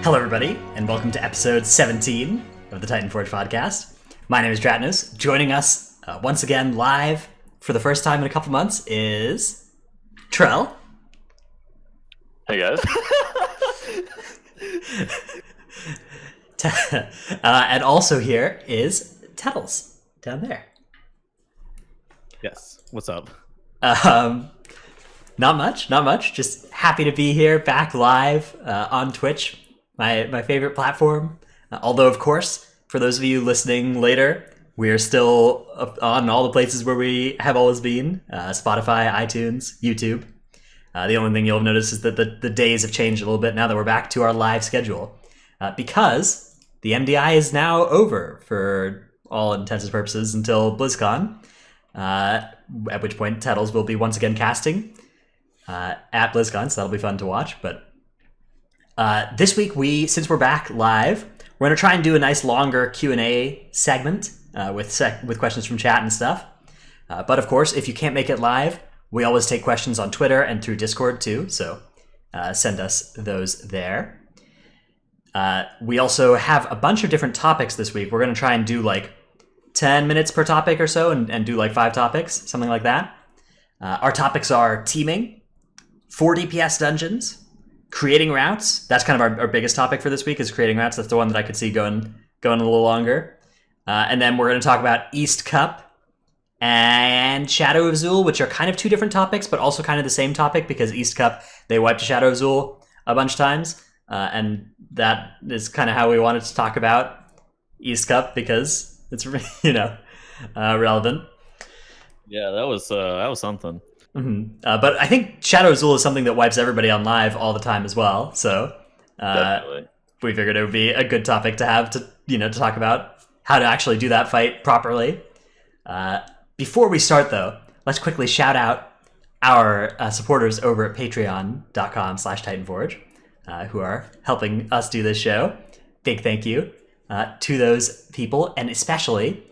Hello, everybody, and welcome to episode 17 of the Titanforge podcast. My name is Dratnos. Joining us once again live for the first time in a couple months is Trell. Hey, guys. And also here is Tettles down there. Yes. What's up? Not much. Just happy to be here, back live on Twitch, my favorite platform. Although, of course, for those of you listening later, we are still on all the places where we have always been: Spotify, iTunes, YouTube. The only thing you'll notice is that the days have changed a little bit now that we're back to our live schedule, because the MDI is now over for all intents and purposes until BlizzCon. At which point Tettles will be once again casting at BlizzCon, so that'll be fun to watch. But this week, since we're back live, we're going to try and do a nice longer Q&A segment with questions from chat and stuff. But of course, if you can't make it live, we always take questions on Twitter and through Discord too, so send us those there. We also have a bunch of different topics this week. We're going to try and do like 10 minutes per topic or so and do like 5 topics, something like that. Our topics are teaming, 4 DPS dungeons, creating routes. That's kind of our biggest topic for this week is creating routes. That's the one that I could see going a little longer. And then we're going to talk about East Cup and Shadow of Zul, which are kind of 2 different topics, but also kind of the same topic because East Cup, they wiped Shadow of Zul a bunch of times. And that is kind of how we wanted to talk about East Cup because it's, relevant. Yeah, that was something. Mm-hmm. But I think Shadow of Zul is something that wipes everybody on live all the time as well. So we figured it would be a good topic to have to talk about how to actually do that fight properly. Before we start, though, let's quickly shout out our supporters over at patreon.com/Titanforge, who are helping us do this show. Big thank you to those people, and especially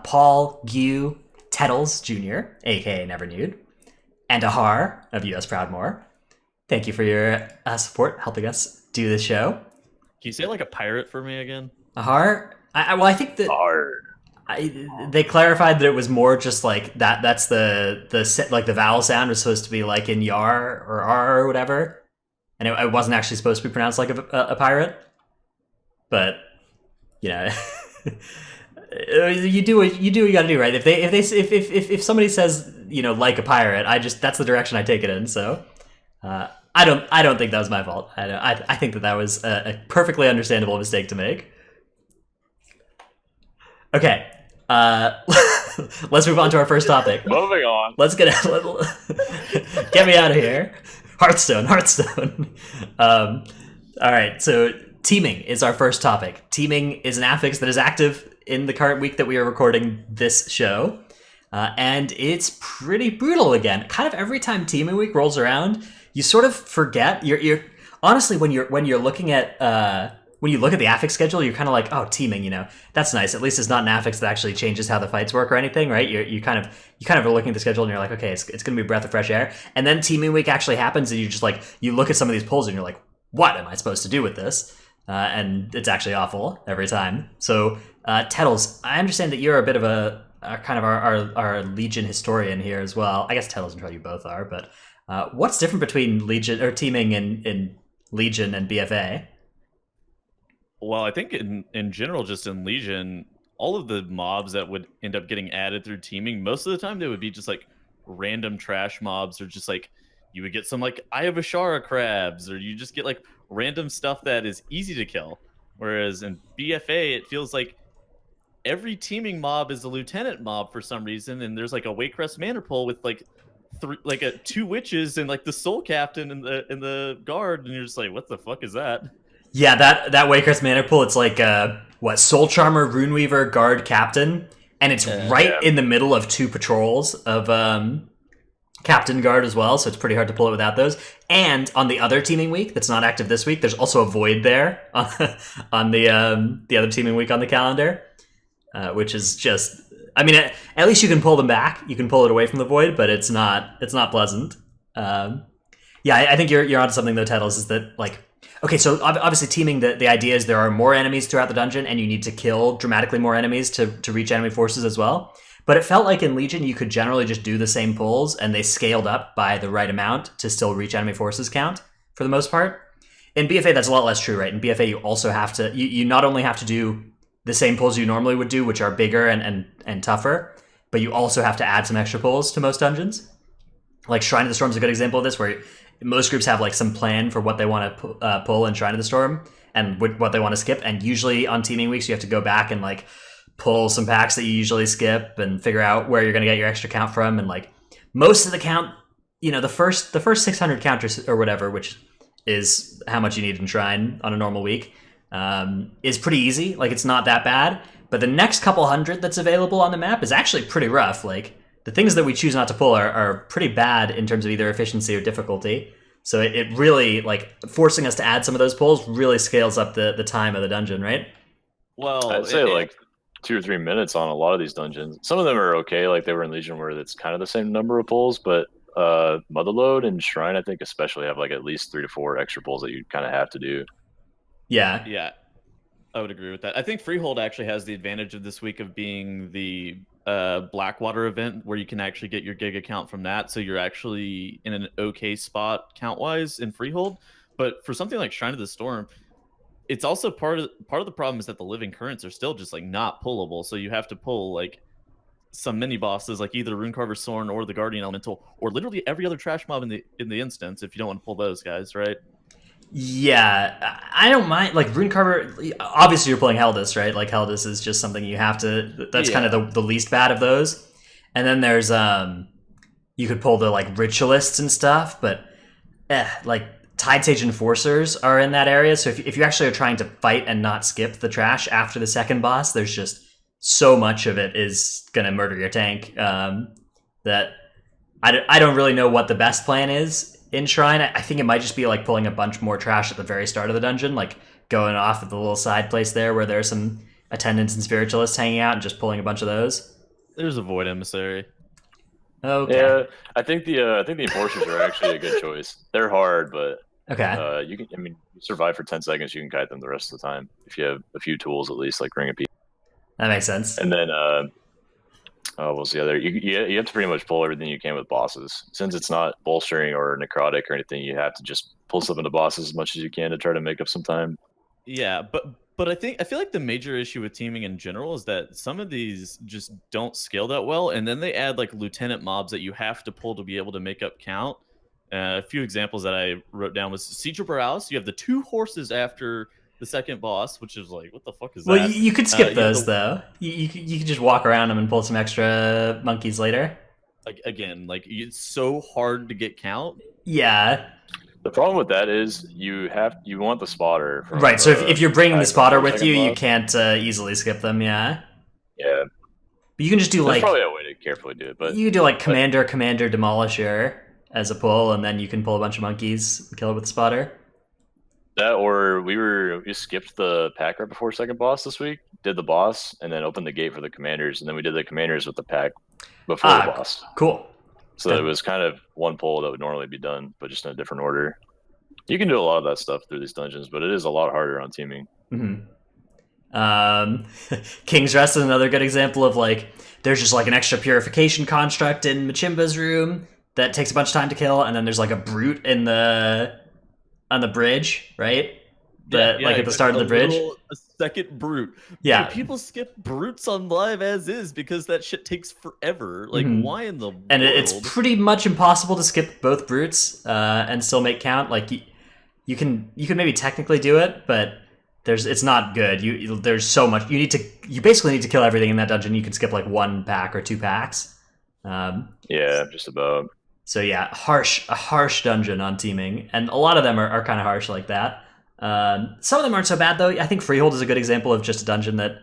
Paul Gu Tettles Jr., aka Never Nude, and Ahar of US Proudmore. Thank you for your support, helping us do this show. Can you say it like a pirate for me again? Ahar? I think that Ahar. They clarified that it was more just like that. That's the vowel sound was supposed to be like in yar or r or whatever, and it wasn't actually supposed to be pronounced like a pirate. But you do what you got to do, right? If somebody says like a pirate, that's the direction I take it in. So I don't think that was my fault. I think that was a perfectly understandable mistake to make. Okay, let's move on to our first topic. Moving on. Let's get me out of here. Hearthstone. All right, so teaming is our first topic. Teaming is an affix that is active in the current week that we are recording this show, and it's pretty brutal again. Kind of every time teaming week rolls around, you sort of forget. You're honestly when you're looking at when you look at the affix schedule, you're kind of like, oh, teaming, that's nice. At least it's not an affix that actually changes how the fights work or anything, right? You kind of are looking at the schedule and you're like, okay, it's going to be a breath of fresh air. And then teaming week actually happens, and you just like you look at some of these polls and you're like, what am I supposed to do with this? And it's actually awful every time. So, Tettles, I understand that you're a bit of our Legion historian here as well. I guess Tettles and Trell, you both are, but what's different between Legion or teaming in Legion and BFA? Well, I think in general, just in Legion, all of the mobs that would end up getting added through teaming, most of the time they would be just like random trash mobs, or just like you would get some like Eye of Ashara crabs, or you just get like random stuff that is easy to kill. Whereas in BFA, it feels like every teaming mob is a lieutenant mob for some reason, and there's like a Waycrest Manderpool with like 2 witches and like the soul captain in the guard, and you're just like, what the fuck is that? Yeah, that Waycrest Manderpool, it's like Soul Charmer, Runeweaver, Guard, Captain, and it's in the middle of 2 patrols of Captain Guard as well, so it's pretty hard to pull it without those. And on the other teaming week that's not active this week, there's also a Void there on the other teaming week on the calendar, which is just, I mean, at least you can pull them back. You can pull it away from the Void, but it's not pleasant. Yeah, I think you're onto something though, Tettles, is that like Okay, so obviously teaming, the idea is there are more enemies throughout the dungeon, and you need to kill dramatically more enemies to reach enemy forces as well. But it felt like in Legion you could generally just do the same pulls, and they scaled up by the right amount to still reach enemy forces count for the most part. In BFA, that's a lot less true, right? In BFA, you also have to you not only have to do the same pulls you normally would do, which are bigger and tougher, but you also have to add some extra pulls to most dungeons. Like Shrine of the Storm is a good example of this, where most groups have like some plan for what they want to pull in Shrine of the Storm and what they want to skip. And usually on teaming weeks, you have to go back and like pull some packs that you usually skip and figure out where you're going to get your extra count from. And like most of the count, the first 600 counters or whatever, which is how much you need in Shrine on a normal week, is pretty easy. Like it's not that bad. But the next couple hundred that's available on the map is actually pretty rough. Like the things that we choose not to pull are pretty bad in terms of either efficiency or difficulty. So it really, like, forcing us to add some of those pulls really scales up the time of the dungeon, right? Well, I'd say like 2 or 3 minutes on a lot of these dungeons. Some of them are okay, like they were in Legion, where it's kind of the same number of pulls, but Motherlode and Shrine, I think especially, have like at least 3 to 4 extra pulls that you kind of have to do. Yeah. I would agree with that. I think Freehold actually has the advantage of this week of being the Blackwater event, where you can actually get your gig account from that, so you're actually in an okay spot count wise in Freehold. But for something like Shrine of the Storm, it's also part of the problem is that the living currents are still just like not pullable, so you have to pull like some mini bosses like either Runecarver Sorn or the Guardian Elemental, or literally every other trash mob in the instance if you don't want to pull those guys, right? Yeah, I don't mind. Like Runecarver, obviously you're pulling Heldis, right? Like Heldis is just something you have to. That's kind of the least bad of those. And then there's you could pull the like ritualists and stuff, but like Tide Sage Enforcers are in that area. So if you actually are trying to fight and not skip the trash after the second boss, there's just so much of it is gonna murder your tank that I don't really know what the best plan is in Shrine. I think it might just be like pulling a bunch more trash at the very start of the dungeon, like going off at the little side place there where there's some attendants and spiritualists hanging out and just pulling a bunch of those. There's a Void Emissary. Okay. Yeah, I think the enforcers are actually a good choice. They're hard, but Okay. you can. I mean, you survive for 10 seconds. You can kite them the rest of the time if you have a few tools at least, like Ring of Peace. That makes sense. And then what was the other? You have to pretty much pull everything you can with bosses. Since it's not bolstering or necrotic or anything, you have to just pull stuff into bosses as much as you can to try to make up some time. Yeah, but I feel like the major issue with teaming in general is that some of these just don't scale that well, and then they add like lieutenant mobs that you have to pull to be able to make up count. A few examples that I wrote down was Siege of Borealis. You have the 2 horses after the second boss, which is like, what the fuck is that? Well, you could skip those though. You could just walk around them and pull some extra monkeys later. Like again, like it's so hard to get count. Yeah. The problem with that is you want the spotter. From Right. So if you're bringing the spotter with you, you boss. can't easily skip them. Yeah. Yeah. But you can just do There's like probably a way to carefully do it, but you could do like Commander Demolisher as a pull, and then you can pull a bunch of monkeys and kill it with the spotter. that, or we skipped the pack right before second boss this week, did the boss, and then opened the gate for the commanders, and then we did the commanders with the pack before the boss. Cool. So it was kind of one pull that would normally be done, but just in a different order. You can do a lot of that stuff through these dungeons, but it is a lot harder on teaming. King's Rest is another good example of like there's just like an extra purification construct in Machimba's room that takes a bunch of time to kill, and then there's like a brute on the bridge, right? Like at the start of the bridge. A second brute. Yeah. Dude, people skip brutes on live as is because that shit takes forever. Like, why in the world? And it's pretty much impossible to skip both brutes and still make count. Like you can maybe technically do it, but it's not good. There's so much you basically need to kill everything in that dungeon. You can skip like 1 pack or 2 packs. Yeah, just about. So yeah, a harsh dungeon on teaming, and a lot of them are kind of harsh like that. Some of them aren't so bad though. I think Freehold is a good example of just a dungeon that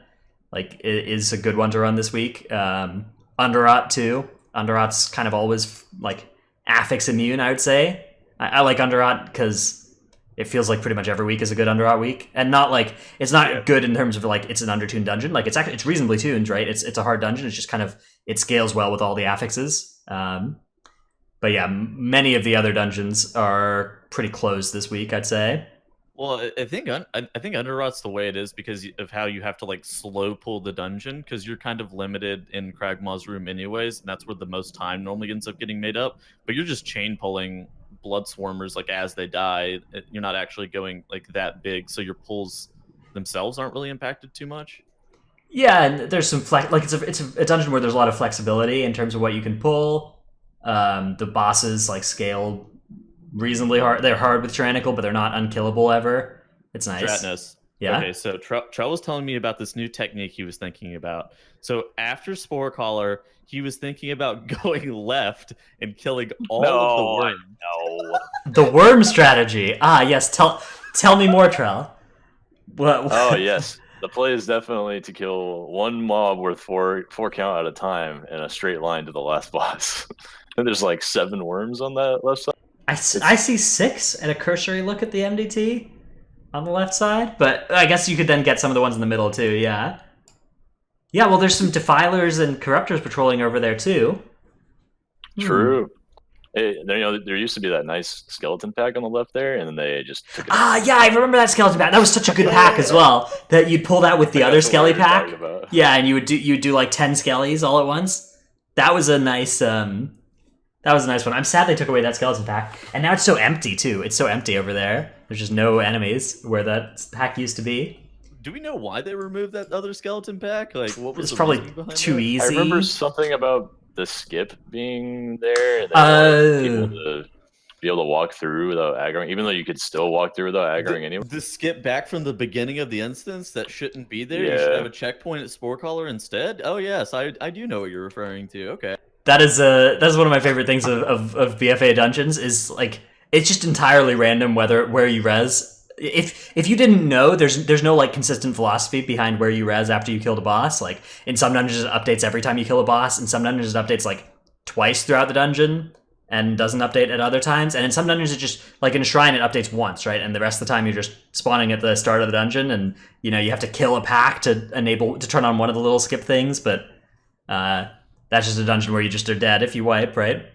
like is a good one to run this week. Underrot too. Underrot's kind of always like affix immune, I would say. I like Underrot because it feels like pretty much every week is a good Underrot week, and not like it's not good in terms of like it's an undertuned dungeon. Like it's reasonably tuned, right? It's a hard dungeon. It's just kind of it scales well with all the affixes. But yeah, many of the other dungeons are pretty closed this week, I'd say. Well, I think I think Underrot's the way it is because of how you have to like slow pull the dungeon because you're kind of limited in Kragmaw's room anyways, and that's where the most time normally ends up getting made up. But you're just chain pulling blood swarmers like as they die. You're not actually going like that big, so your pulls themselves aren't really impacted too much. Yeah, and there's some flex. Like it's a dungeon where there's a lot of flexibility in terms of what you can pull. The bosses like scale reasonably hard. They're hard with Tyrannical, but they're not unkillable ever. It's nice. Stratnus. Yeah. Okay, so Trell was telling me about this new technique he was thinking about. So after Spore Collar, he was thinking about going left and killing all of the worms. No. The worm strategy. Ah, yes. Tell me more, Trell. What? Oh yes. The play is definitely to kill one mob worth four count at a time in a straight line to the last boss. And there's like 7 worms on that left side. I see 6 at a cursory look at the MDT on the left side, but I guess you could then get some of the ones in the middle too. Yeah. Yeah. Well, there's some defilers and corruptors patrolling over there too. True. Hey, there used to be that nice skeleton pack on the left there, and then they just took it. Ah, yeah, I remember that skeleton pack. That was such a good pack as well. That you'd pull that with the other skelly pack. Yeah, and you'd do like 10 skellies all at once. That was a nice one. I'm sad they took away that skeleton pack, and now it's so empty too. It's so empty over there. There's just no enemies where that pack used to be. Do we know why they removed that other skeleton pack? Like, what was It's the probably reasoning behind too that? easy. I remember something about the skip being there, and people to be able to walk through without aggroing, even though you could still walk through without aggroing anyway. The skip back from the beginning of the instance that shouldn't be there. You Yeah. should have a checkpoint at Spore Collar instead. Oh yes, I do know what you're referring to. Okay. That's one of my favorite things of BFA dungeons is like it's just entirely random where you res. If you didn't know, there's no like consistent philosophy behind where you res after you killed a boss. Like in some dungeons it updates every time you kill a boss, in some dungeons it updates like twice throughout the dungeon and doesn't update at other times. And in some dungeons it just like in a shrine it updates once, right? And the rest of the time you're just spawning at the start of the dungeon and you have to kill a pack to turn on one of the little skip things, but that's just a dungeon where you just are dead if you wipe, right?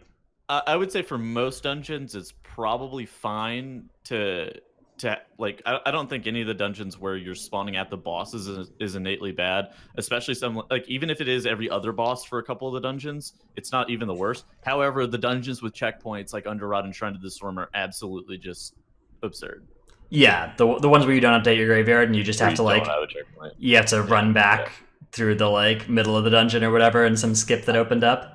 I would say for most dungeons, it's probably fine to like. I don't think any of the dungeons where you're spawning at the bosses is innately bad. Especially some like even if it is every other boss for a couple of the dungeons, it's not even the worst. However, the dungeons with checkpoints like Underrot and Shrine of the Storm are absolutely just absurd. Yeah, the ones where you don't update your graveyard and you just have to like you have to run back through the like middle of the dungeon or whatever and some skip that opened up.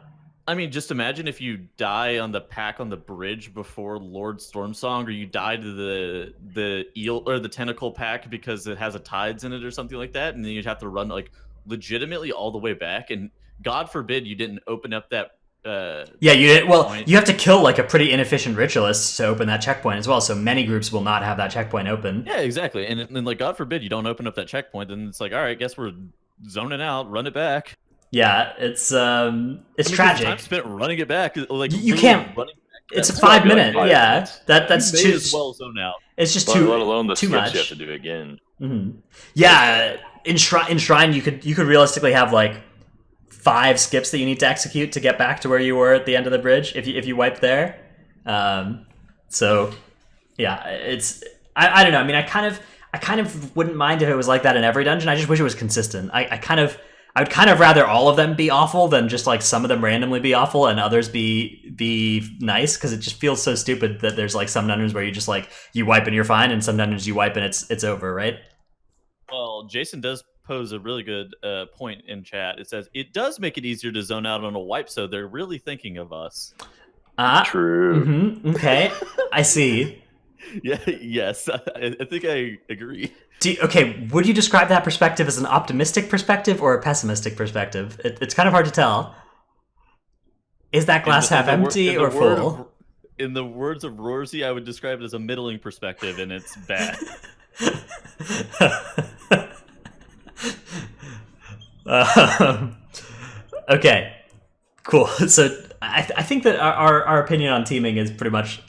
I mean, just imagine if you die on the pack on the bridge before Lord Stormsong, or you die to the eel or the tentacle pack because it has a tides in it or something like that, and then you'd have to run like legitimately all the way back. And God forbid you didn't open up that. Yeah, you did. Well, you have to kill like a pretty inefficient ritualist to open that checkpoint as well. So many groups will not have that checkpoint open. Yeah, exactly. And then like God forbid you don't open up that checkpoint, then it's like, all right, guess we're zoning out, run it back. Yeah, it's tragic. Time spent running it back, like you can't. It's a 5 minute. Like yeah, that's too. As well zone out. It's just too. Let alone the too skips much. you have to do again. Mm-hmm. Yeah, in Shrine you could realistically have like 5 skips that you need to execute to get back to where you were at the end of the bridge if you wipe there. So yeah, it's I don't know. I mean, I kind of wouldn't mind if it was like that in every dungeon. I just wish it was consistent. I would kind of rather all of them be awful than just like some of them randomly be awful and others be nice, because it just feels so stupid that there's like some dungeons where you just like you wipe and you're fine, and some dungeons you wipe and it's over, right? Well, Jason does pose a really good point in chat. It says it does make it easier to zone out on a wipe, so they're really thinking of us. True. Mm-hmm, okay, I see. Yeah. Yes, I think I agree. Okay, would you describe that perspective as an optimistic perspective or a pessimistic perspective? It's kind of hard to tell. Is that glass half empty or full? In the words of Rorzy, I would describe it as a middling perspective, and it's bad. Okay, cool. So I think that our opinion on teaming is pretty much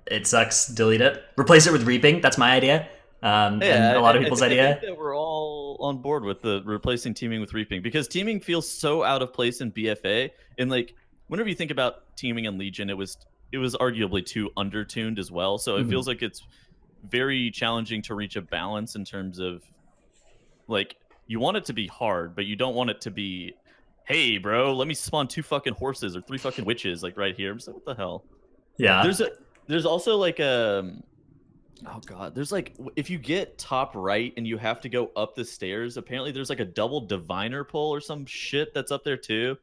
it sucks, delete it. Replace it with reaping. That's my idea. And a lot of people's idea. I think that we're all on board with the replacing teaming with reaping, because teaming feels so out of place in BFA. And like whenever you think about teaming in Legion, it was arguably too undertuned as well. So it feels like it's very challenging to reach a balance in terms of like you want it to be hard, but you don't want it to be, hey, bro, let me spawn 2 fucking horses or 3 fucking witches like right here. I'm just like, what the hell? Yeah. There's also like oh god, there's like if you get top right and you have to go up the stairs, apparently there's like a double diviner pull or some shit that's up there too.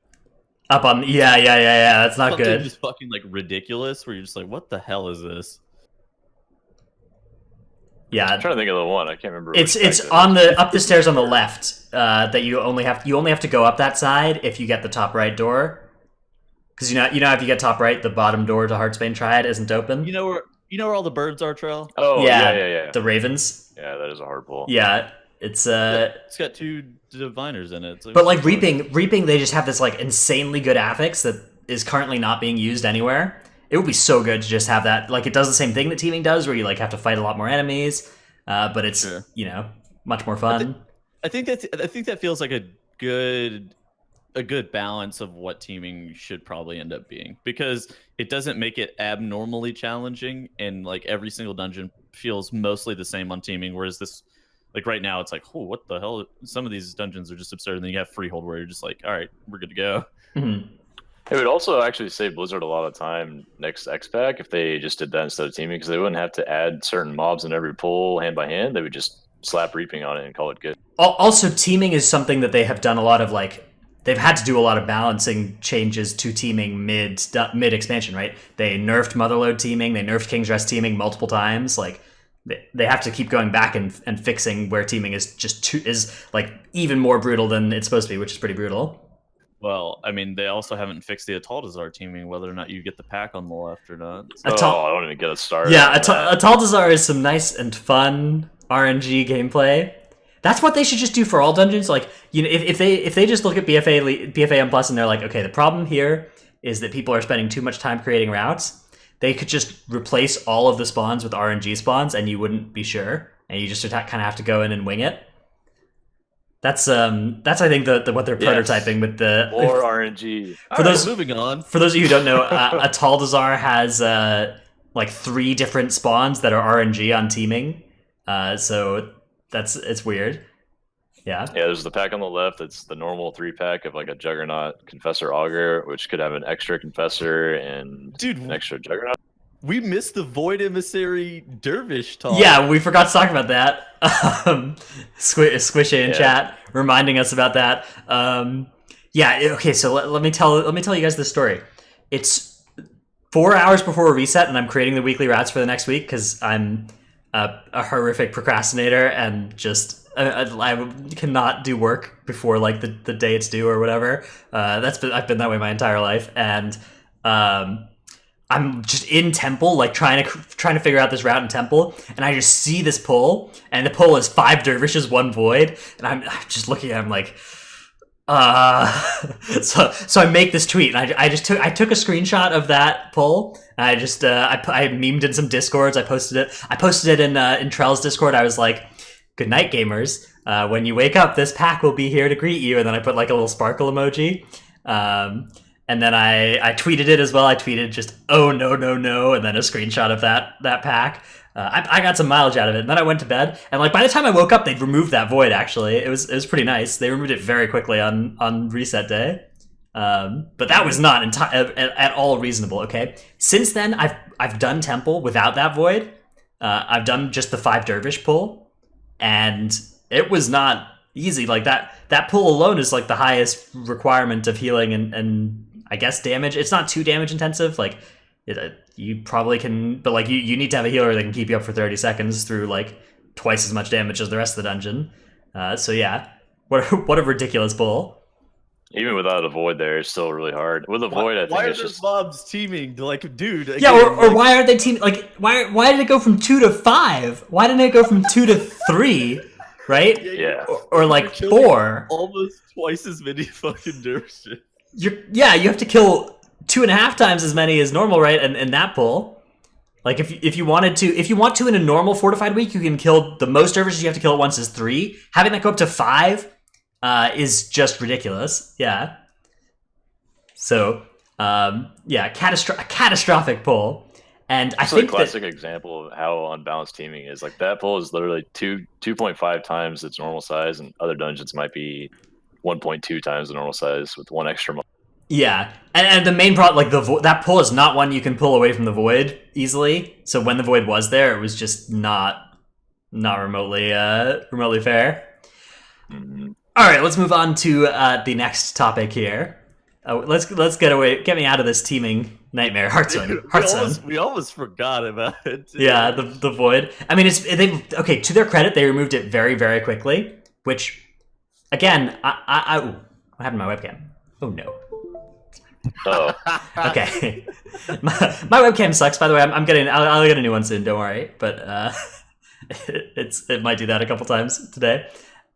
Up on yeah. That's not Something good. just fucking like ridiculous where you're just like, what the hell is this? Yeah, I'm trying to think of the one. I can't remember. it's on the up the stairs on the left. That you only have to go up that side if you get the top right door. Because you know if you get top right, the bottom door to Heartsbane Triad isn't open. You know where all the birds are, Trell? Oh yeah. The ravens. Yeah, that is a hard pull. Yeah, it's It's got 2 diviners in it. It's like, but like reaping, they just have this like insanely good affix that is currently not being used anywhere. It would be so good to just have that. Like it does the same thing that Teeming does, where you like have to fight a lot more enemies, but it's much more fun. I think that feels like a good balance of what teaming should probably end up being, because it doesn't make it abnormally challenging, and like every single dungeon feels mostly the same on teaming, whereas this, like right now, it's like, oh, what the hell? Some of these dungeons are just absurd, and then you have Freehold where you're just like, all right, we're good to go. Mm-hmm. It would also actually save Blizzard a lot of time next X pack if they just did that instead of teaming, because they wouldn't have to add certain mobs in every pull hand by hand. They would just slap reaping on it and call it good. Also, teaming is something that they have done a lot of like. They've had to do a lot of balancing changes to teaming mid expansion, right? They nerfed Motherlode teaming, they nerfed King's Rest teaming multiple times. Like they have to keep going back and fixing where teaming is just is like even more brutal than it's supposed to be, which is pretty brutal. Well, I mean, they also haven't fixed the Ataldazar teaming, whether or not you get the pack on the left or not. I don't even get a start. Yeah, Ataldazar is some nice and fun RNG gameplay. That's what they should just do for all dungeons. Like, you know, if they just look at BFA M Plus and they're like, okay, the problem here is that people are spending too much time creating routes. They could just replace all of the spawns with RNG spawns, and you wouldn't be sure, and you just kind of have to go in and wing it. That's I think what they're prototyping with the more RNG. Moving on. For those of you who don't know, Ataldazar has like 3 different spawns that are RNG on teaming. So it's weird. Yeah, there's the pack on the left. It's the normal 3-pack of like a Juggernaut, Confessor, Augur, which could have an extra Confessor and an extra Juggernaut. We missed the Void Emissary Dervish talk. Yeah, we forgot to talk about that. Squishy in chat reminding us about that. Okay, so let me tell you guys this story. It's 4 hours before a reset, and I'm creating the weekly routes for the next week because I'm a horrific procrastinator and just I cannot do work before like the day it's due or whatever. I've been that way my entire life, and I'm just in Temple, like trying to figure out this route in Temple, and I just see this pull, and the pull is 5 dervishes, 1 void, and I'm just looking at him like, so I make this tweet, and I took a screenshot of that pull, and I just I memed in some discords. I posted it in Trell's Discord. I was like, "Good night, gamers. When you wake up, this pack will be here to greet you." And then I put like a little sparkle emoji. And then I tweeted it as well. I tweeted just, "Oh no, and then a screenshot of that pack. I got some mileage out of it. And then I went to bed, and like by the time I woke up, they'd removed that void. Actually, it was pretty nice. They removed it very quickly on reset day. But that was not at all reasonable. Okay, since then I've done Temple without that void. I've done just the 5 dervish pull, and it was not easy. Like that pull alone is like the highest requirement of healing and I guess damage. It's not too damage intensive. Like you probably can, but like you need to have a healer that can keep you up for 30 seconds through like twice as much damage as the rest of the dungeon. So yeah, what a ridiculous pull. Even without a void, there, it's still really hard. With a void, I think why it's are just mobs teaming? Like, dude. Again, yeah, or why aren't they teaming? Like, why did it go from 2 to 5? Why didn't it go from 2 to 3? Right? Yeah. Or like 4. Almost twice as many fucking dervishes. You have to kill 2.5 times as many as normal, right? And that pull. Like if you want to in a normal fortified week, you can kill the most dervishes you have to kill at once is 3. Having that go up to 5 is just ridiculous. Yeah. So, a catastrophic pull. And I It's a think classic that example of how unbalanced teaming is. Like that pool is literally 2.5 times its normal size, and other dungeons might be 1.2 times the normal size with one extra mob. yeah, and the main problem, like that pull is not one you can pull away from the void easily. So when the void was there, it was just not remotely fair. Mhm. All right, let's move on to the next topic here. Let's get me out of this teaming nightmare. Hearthstone. We almost forgot about it. Too. Yeah, the void. I mean, okay. To their credit, they removed it very very quickly. Which, again, ooh, what happened to my webcam? Oh no. Oh, Okay, my webcam sucks. By the way, I'll get a new one soon. Don't worry. But it might do that a couple times today.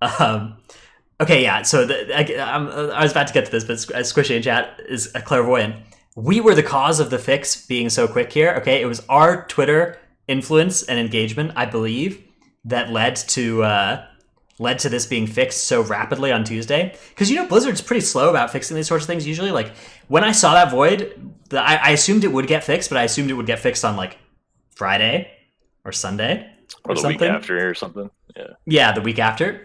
Okay, yeah. So I was about to get to this, but Squishy in chat is a clairvoyant. We were the cause of the fix being so quick here. Okay, it was our Twitter influence and engagement, I believe, that led to this being fixed so rapidly on Tuesday. Because Blizzard's pretty slow about fixing these sorts of things. Usually, like when I saw that void, I assumed it would get fixed, but I assumed it would get fixed on like Friday or Sunday or the something. week after or something. Yeah, the week after,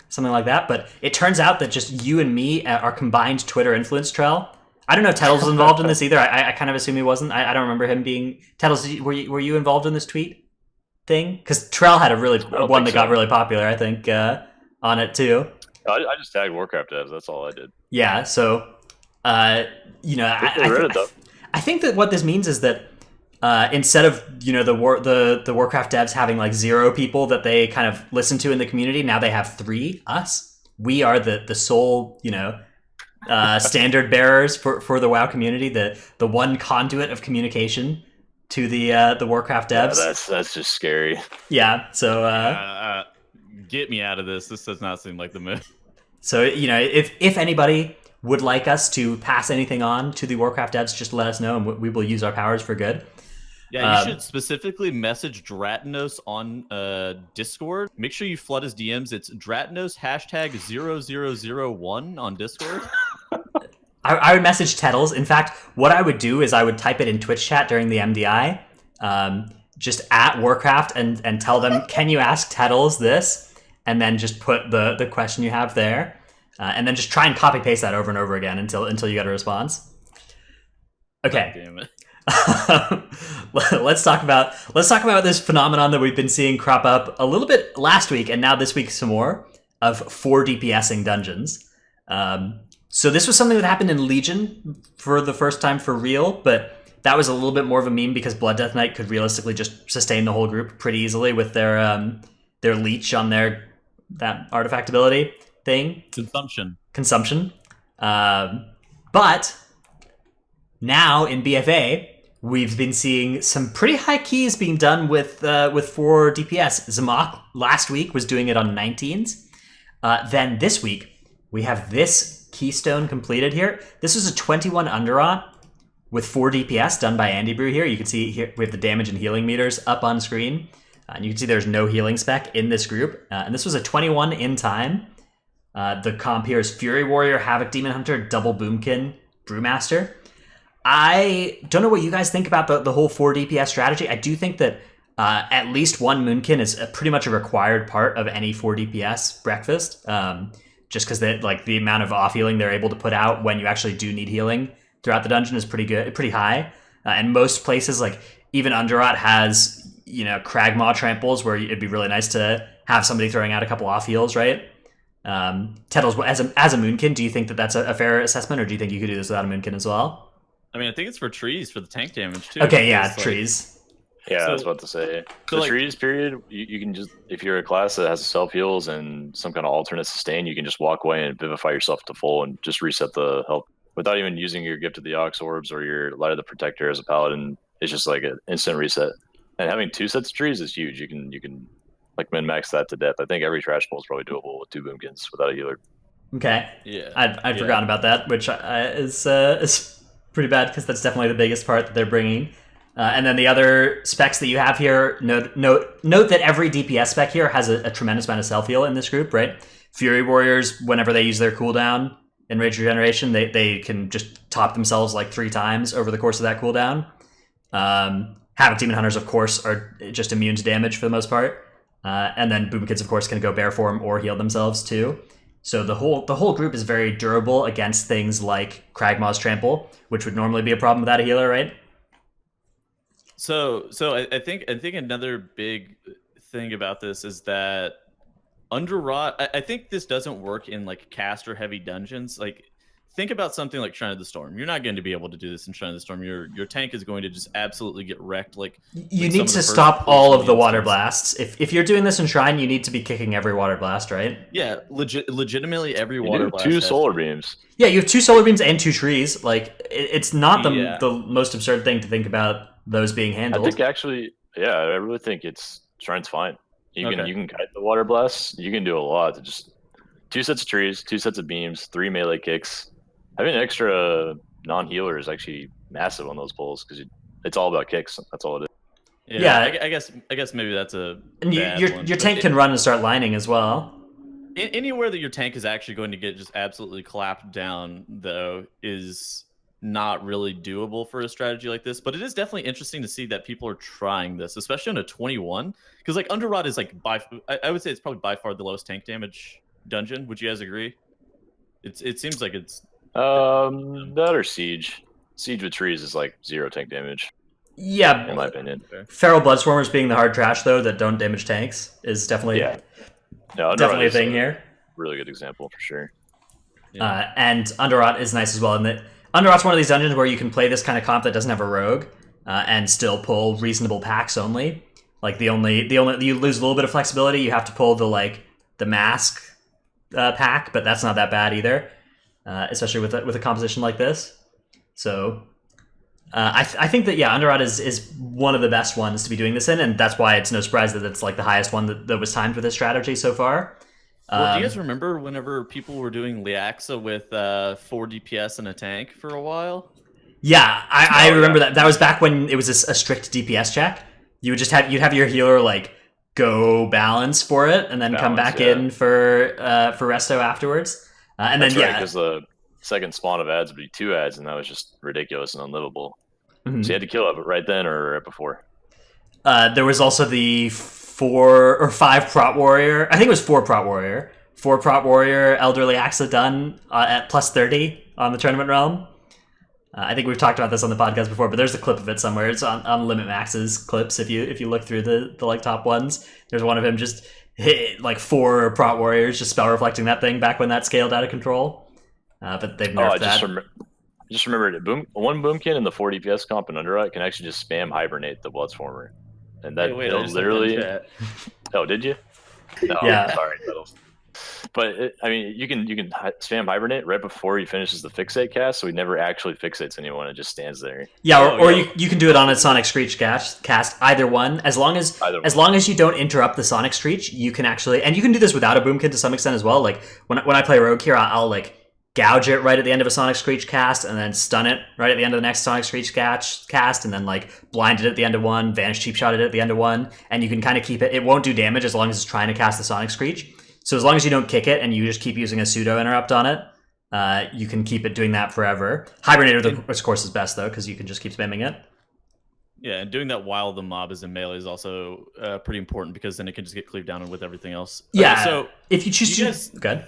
something like that. But it turns out that just you and me, our combined Twitter influence, Trell. I don't know if Tettles was involved in this either. I kind of assume he wasn't. I don't remember him being. Tettles, were you involved in this tweet thing? Because Trell had one that got really popular, I think, on it too. I just tagged Warcraft devs. That's all I did. Yeah, so I think that what this means is that instead of the Warcraft devs having like 0 people that they kind of listen to in the community, now they have 3 us. We are the sole standard bearers for the WoW community, the one conduit of communication to the Warcraft devs. Yeah, that's just scary. Yeah, so get me out of this. This does not seem like the move. So if anybody would like us to pass anything on to the Warcraft devs, just let us know, and we will use our powers for good. Yeah, you should specifically message Dratanos on Discord. Make sure you flood his DMs. It's Dratanos #0001 on Discord. I would message Tettles. In fact, what I would do is I would type it in Twitch chat during the MDI, just at Warcraft, and tell them, can you ask Tettles this? And then just put the question you have there, and then just try and copy paste that over and over again until you get a response. Okay. God damn it. Let's talk about this phenomenon that we've been seeing crop up a little bit last week and now this week some more, of 4 DPSing dungeons. So this was something that happened in Legion for the first time for real, but that was a little bit more of a meme because Blood Death Knight could realistically just sustain the whole group pretty easily with their leech on that artifact ability thing. Consumption. But now in BFA, we've been seeing some pretty high keys being done with 4 DPS. Zamak last week was doing it on 19s. Then this week, we have this keystone completed here. This is a 21 Underrot with 4 DPS done by Andy Brew here. You can see here we have the damage and healing meters up on screen. And you can see there's no healing spec in this group. And this was a 21 in time. The comp here is Fury Warrior, Havoc Demon Hunter, Double Boomkin, Brewmaster. I don't know what you guys think about the whole 4 DPS strategy. I do think that at least one Moonkin is pretty much a required part of any 4 DPS breakfast. Just because the amount of off healing they're able to put out when you actually do need healing throughout the dungeon is pretty high. And most places, like even Underrot, has Cragmaw tramples where it'd be really nice to have somebody throwing out a couple off heals, right? Tettles, as a Moonkin, do you think that that's a fair assessment, or do you think you could do this without a Moonkin as well? I mean, I think it's for trees for the tank damage too. Okay, yeah, trees. Yeah, I was about to say. The trees period, you can just, if you're a class that has self heals and some kind of alternate sustain, you can just walk away and vivify yourself to full and just reset the health without even using your Gift of the Ox orbs or your Light of the Protector as a paladin. It's just like an instant reset. And having 2 sets of trees is huge. You can like min max that to death. I think every trash bowl is probably doable with 2 boomkins without a healer. Okay. Yeah. I'd forgotten about that, which is pretty bad because that's definitely the biggest part that they're bringing. And then the other specs that you have here, note that every DPS spec here has a tremendous amount of self-heal in this group, right? Fury Warriors, whenever they use their cooldown in Rage Regeneration, they can just top themselves like 3 times over the course of that cooldown. Havoc Demon Hunters, of course, are just immune to damage for the most part. And then Boom Kids, of course, can go bear form or heal themselves too. So the whole group is very durable against things like Kragmaw's Trample, which would normally be a problem without a healer, right? So I think another big thing about this is that under rot, I think this doesn't work in like caster heavy dungeons. Like, think about something like Shrine of the Storm. You're not going to be able to do this in Shrine of the Storm. Your tank is going to just absolutely get wrecked. Like, you need to stop all of the water blasts. If you're doing this in Shrine, you need to be kicking every water blast, right? Yeah, legitimately every water blast. 2 solar beams. Yeah, you have 2 solar beams and 2 trees. Like, it's not the most absurd thing to think about those being handled. I think actually, yeah, I really think Shrine's fine. You can kite the water blasts. You can do a lot. To just 2 sets of trees, 2 sets of beams, 3 melee kicks. Having an extra non-healer is actually massive on those pulls because it's all about kicks. That's all it is. Yeah, I guess maybe that's a. And your tank can run and start lining as well. Anywhere that your tank is actually going to get just absolutely clapped down, though, is not really doable for a strategy like this. But it is definitely interesting to see that people are trying this, especially on a 21, because like Under Rot is like I would say it's probably by far the lowest tank damage dungeon. Would you guys agree? It seems like it's. That or Siege. Siege with trees is like 0 tank damage. Yeah, in my opinion. Feral Bloodswarmers being the hard trash though that don't damage tanks is definitely definitely a thing here. Really good example for sure. Yeah. And Underrot is nice as well in that Underrot's one of these dungeons where you can play this kind of comp that doesn't have a rogue and still pull reasonable packs only. Like the only you lose a little bit of flexibility. You have to pull the mask pack, but that's not that bad either. Especially with a composition like this. So I think that, Underrot is one of the best ones to be doing this in, and that's why it's no surprise that it's like the highest one that was timed with this strategy so far. Well, do you guys remember whenever people were doing Liaxa with 4 DPS and a tank for a while? Yeah, I remember that. That was back when it was a strict DPS check. You would just have your healer like go balance for it, and then come back in for resto afterwards. And That's then because the second spawn of ads would be 2 ads, and that was just ridiculous and unlivable. Mm-hmm. So you had to kill it right then or right before. There was also the 4 or 5 prot warrior. I think it was 4 prot warrior. 4 prot warrior elderly Axa done at plus 30 on the tournament realm. I think we've talked about this on the podcast before, but there's a clip of it somewhere. It's on Limit Max's clips. If you look through the like top ones, there's one of him just hit like 4 prot warriors just spell reflecting that thing back when that scaled out of control. But they've nerfed that. I just remembered one Boomkin in the 4 DPS comp and Underrot can actually just spam hibernate the Bloodswarmer. And that literally. Oh, did you? No, yeah. Sorry. But you can spam hibernate right before he finishes the fixate cast, so he never actually fixates anyone. It just stands there. Yeah, or you can do it on a Sonic Screech cast. Either one, as long as you don't interrupt the Sonic Screech, you can actually, and you can do this without a Boomkin to some extent as well. Like when I play Rogue here, I'll like gouge it right at the end of a Sonic Screech cast, and then stun it right at the end of the next Sonic Screech cast, and then like blind it at the end of one, vanish cheap shot it at the end of one, and you can kind of keep it. It won't do damage as long as it's trying to cast the Sonic Screech. So as long as you don't kick it and you just keep using a pseudo interrupt on it, you can keep it doing that forever. Hibernator, of course, is best though because you can just keep spamming it. Yeah, and doing that while the mob is in melee is also pretty important because then it can just get cleaved down with everything else. Yeah. Okay, so if you choose to, good.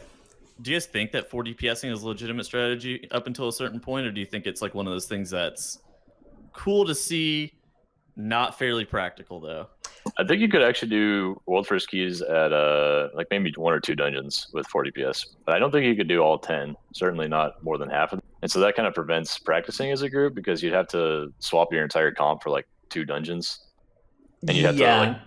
Do you guys think that 4 DPSing is a legitimate strategy up until a certain point, or do you think it's like one of those things that's cool to see, not fairly practical though? I think you could actually do World First Keys at like maybe 1 or 2 dungeons with 4 DPS, but I don't think you could do all 10. Certainly not more than half of them. And so that kind of prevents practicing as a group because you'd have to swap your entire comp for like 2 dungeons, and you'd have to like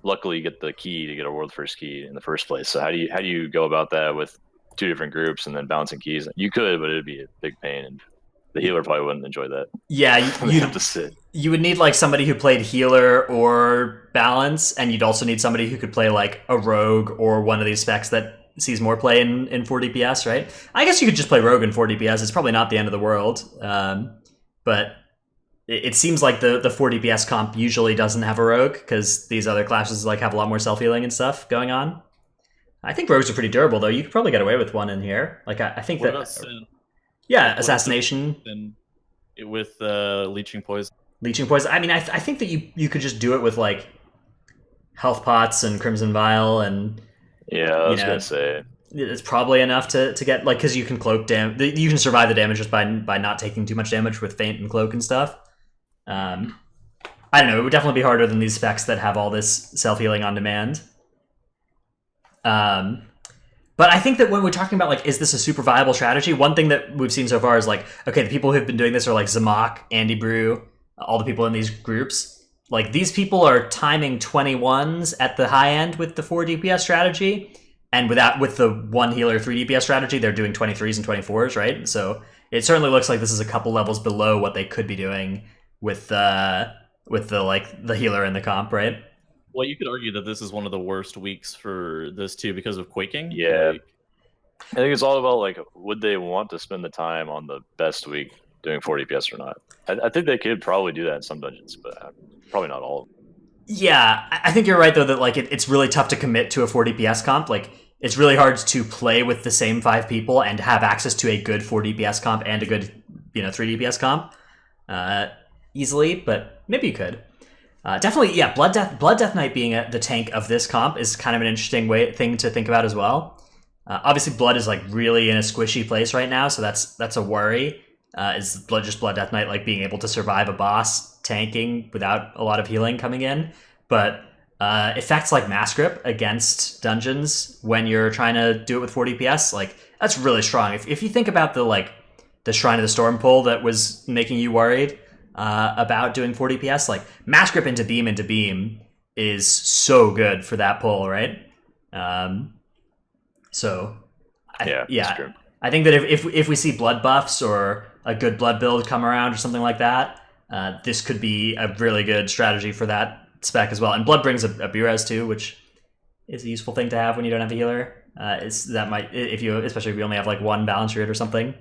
luckily get the key to get a World First Key in the first place. So how do you go about that with 2 different groups and then balancing keys? You could, but it'd be a big pain, and the healer probably wouldn't enjoy that. Yeah, you'd have to sit. You would need like somebody who played healer or balance, and you'd also need somebody who could play like a rogue or one of these specs that sees more play in 4 DPS, right? I guess you could just play rogue in 4 DPS. It's probably not the end of the world, but it seems like the 4 DPS comp usually doesn't have a rogue because these other classes like have a lot more self-healing and stuff going on. I think rogues are pretty durable though. You could probably get away with one in here. Like I think what that. About Sin? Yeah, assassination. And with leeching poison. leeching poison. I mean, I think that you could just do it with like health pots and crimson vial, and Yeah, I was gonna say. it's probably enough to get like, because you can cloak you can survive the damage just by not taking too much damage with feint and cloak and stuff. I don't know. It would definitely be harder than these specs that have all this self healing on demand. But I think that when we're talking about like, is this a super viable strategy? One thing that we've seen so far is like, okay, the people who've been doing this are like Zamak, Andy Brew, all the people in these groups. Like, these people are timing 21s at the high end with the 4 DPS strategy, and with the 1 healer 3 DPS strategy, they're doing 23s and 24s, right? So it certainly looks like this is a couple levels below what they could be doing with the healer and the comp, right? Well, you could argue that this is one of the worst weeks for this too because of quaking. Yeah. I think it's all about like, would they want to spend the time on the best week doing 4 DPS or not? I think they could probably do that in some dungeons, but probably not all of them. Yeah, I think you're right though that like it's really tough to commit to a 4 DPS comp. Like, it's really hard to play with the same 5 people and have access to a good 4 DPS comp and a good 3 DPS comp easily, but maybe you could. Definitely, yeah. Blood Death Knight being the tank of this comp is kind of an interesting thing to think about as well. Obviously, Blood is like really in a squishy place right now, so that's a worry. Is Blood Death Knight like being able to survive a boss tanking without a lot of healing coming in? But effects like Mass Grip against dungeons when you're trying to do it with 4 DPS, like, that's really strong. If you think about the Shrine of the Storm pull that was making you worried about doing 4 DPS, like, Mass Grip into beam is so good for that pull, right? So That's true. I think that if we see blood buffs or a good blood build come around or something like that, this could be a really good strategy for that spec as well. And blood brings a B-res too, which is a useful thing to have when you don't have a healer. Especially if you only have like 1 balance rate or something.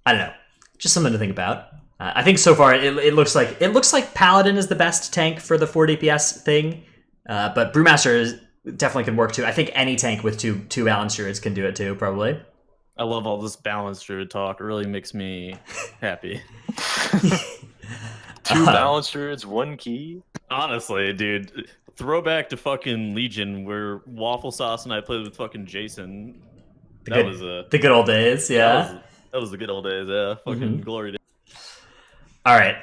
I don't know, just something to think about. I think so far it looks like Paladin is the best tank for the 4 DPS thing, but Brewmaster definitely can work too. I think any tank with two balance druids can do it too, probably. I love all this balanced druid talk. It really makes me happy. 2 balance druids, 1 key. Honestly, dude, throwback to fucking Legion where Waffle Sauce and I played with fucking Jason. The good old days, yeah. That was the good old days, yeah. Fucking glory days. All right,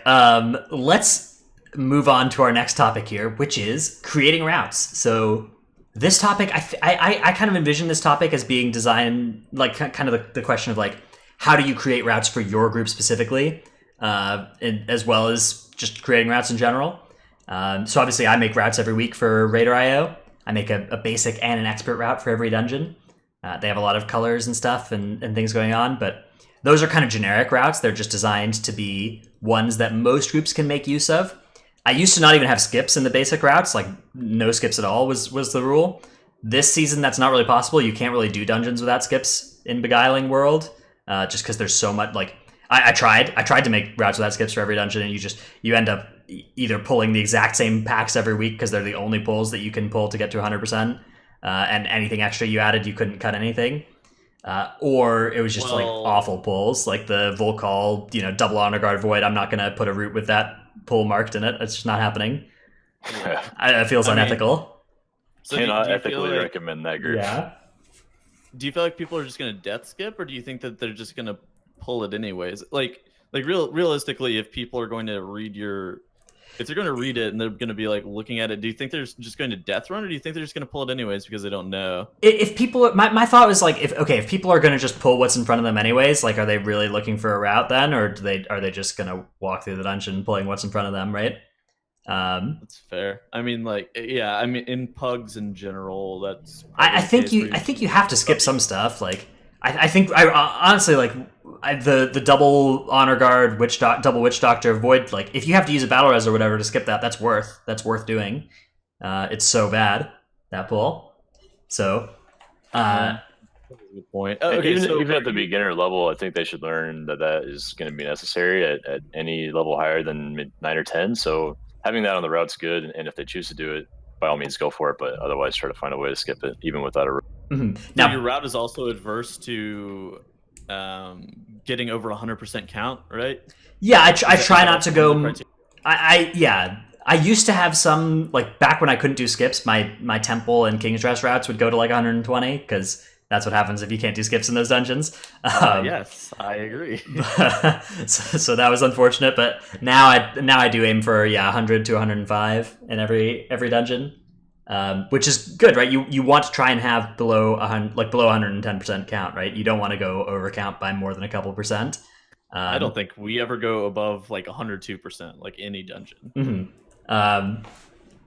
let's move on to our next topic here, which is creating routes. So this topic, I kind of envision this topic as being designed, like, kind of the question of, like, how do you create routes for your group specifically, as well as just creating routes in general. So obviously I make routes every week for Raider.io. I make a basic and an expert route for every dungeon. They have a lot of colors and stuff and things going on, but those are kind of generic routes. They're just designed to be ones that most groups can make use of. I used to not even have skips in the basic routes, like no skips at all was the rule. This season, that's not really possible. You can't really do dungeons without skips in Beguiling World, just because there's so much, like, I tried to make routes without skips for every dungeon, and you end up either pulling the exact same packs every week because they're the only pulls that you can pull to get to 100%, and anything extra you added, you couldn't cut anything. Or it was just like awful pulls, like the Volcall, double honor guard void. I'm not gonna put a route with that pull marked in it. It's just not happening. It feels unethical. So cannot ethically recommend that group. Yeah. Do you feel like people are just gonna death skip, or do you think that they're just gonna pull it anyways? Realistically, if people are going to if they're going to read it and they're going to be like looking at it, do you think they're just going to death run, or do you think they're just going to pull it anyways because they don't know? If people, my thought was like, if people are going to just pull what's in front of them anyways, like, are they really looking for a route then, or are they just going to walk through the dungeon pulling what's in front of them, right? That's fair. I mean, in pugs in general, that's. I think you have to skip some stuff. Like, I think honestly, like, the double honor guard double witch doctor void, like, if you have to use a battle res or whatever to skip that, that's worth doing. It's so bad, that pull. So that's a good point. Even at the beginner level, I think they should learn that is going to be necessary at any level higher than mid 9 or 10. So having that on the route's good, and if they choose to do it, by all means go for it, but otherwise try to find a way to skip it even without a route. Mm-hmm. Now, your route is also adverse to getting over 100% count, right? Yeah, I try not to go. I used to have some, like, back when I couldn't do skips, my temple and king's rest routes would go to like 120 because that's what happens if you can't do skips in those dungeons. Yes, I agree. So that was unfortunate, but now I do aim for 100 to 105 in every dungeon, which is good, right? You want to try and have below 100, like below 110% count, right? You don't want to go over count by more than a couple percent. I don't think we ever go above like 102%, like any dungeon. Mm-hmm.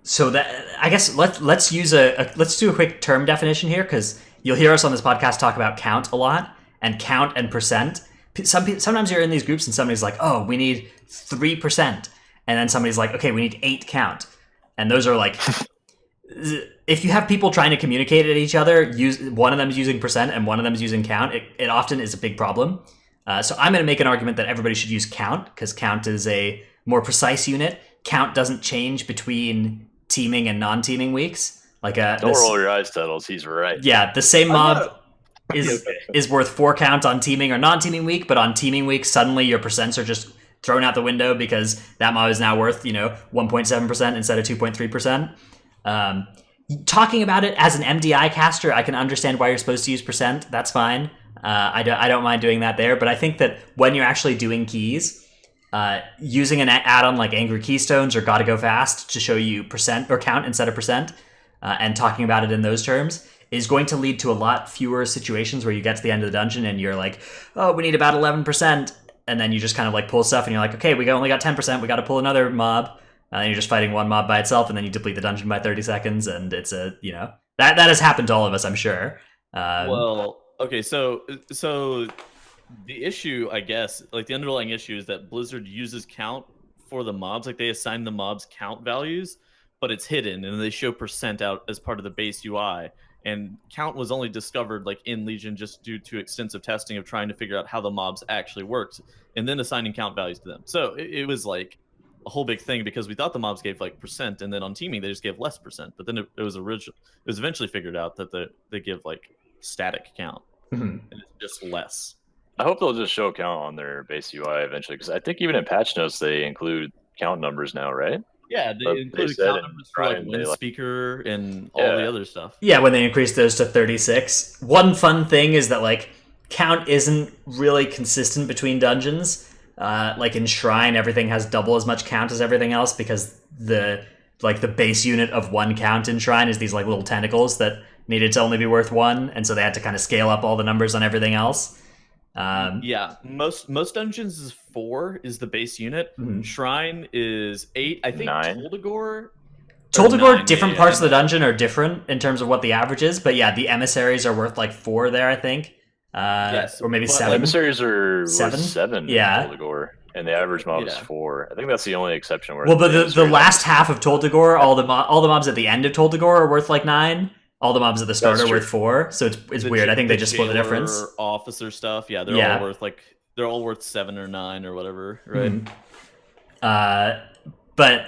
So that, I guess let's use let's do a quick term definition here, because you'll hear us on this podcast talk about count a lot, and count and percent. Sometimes you're in these groups and somebody's like, oh, we need 3%, and then somebody's like, okay, we need 8 count, and those are like, if you have people trying to communicate at each other, one of them is using percent and one of them is using count, it often is a big problem. So I'm going to make an argument that everybody should use count, because count is a more precise unit. Count doesn't change between teaming and non-teaming weeks. Don't roll your eyes, Tuttles. He's right. Yeah, the same mob is worth 4 count on teaming or non-teaming week, but on teaming week, suddenly your percents are just thrown out the window because that mob is now worth 1.7% instead of 2.3%. Talking about it as an MDI caster, I can understand why you're supposed to use percent. That's fine. I don't mind doing that there, but I think that when you're actually doing keys, using an add-on like Angry Keystones or Gotta Go Fast to show you percent or count instead of percent, and talking about it in those terms is going to lead to a lot fewer situations where you get to the end of the dungeon and you're like, oh, we need about 11%, and then you just kind of like pull stuff and you're like, okay, we only got 10%, we got to pull another mob, and you're just fighting one mob by itself, and then you deplete the dungeon by 30 seconds, and it's that has happened to all of us, I'm sure. Well, okay, so the issue, I guess, like the underlying issue is that Blizzard uses count for the mobs. Like they assign the mobs count values, but it's hidden and they show percent out as part of the base UI. And count was only discovered like in Legion just due to extensive testing of trying to figure out how the mobs actually worked and then assigning count values to them. So it was like a whole big thing because we thought the mobs gave like percent, and then on teaming they just gave less percent. But then it was eventually figured out that they give like static count, and it's just less. I hope they'll just show count on their base UI eventually, because I think even in patch notes they include count numbers now, right? Yeah, they include count numbers for like win speaker and all the other stuff. Yeah, when they increased those to 36. One fun thing is that like count isn't really consistent between dungeons. Like in Shrine, everything has double as much count as everything else because the base unit of 1 count in Shrine is these like little tentacles that needed to only be worth 1, and so they had to kind of scale up all the numbers on everything else. Most dungeons is 4 is the base unit. Mm-hmm. Shrine is 8. I think 9. Toldegor, different parts of the dungeon are different in terms of what the average is, but yeah, the emissaries are worth like 4 there, I think. Yes, or maybe 7. Emissaries are 7. 7 yeah. in Toldegor, and the average mob is 4. I think that's the only exception. Where but the last half of Toldegor, all the mobs at the end of Toldegor are worth like 9. All the mobs at the start are worth 4, so it's weird. I think they just split the difference. Officer stuff, they're all worth 7 or 9 or whatever, right? Mm-hmm. But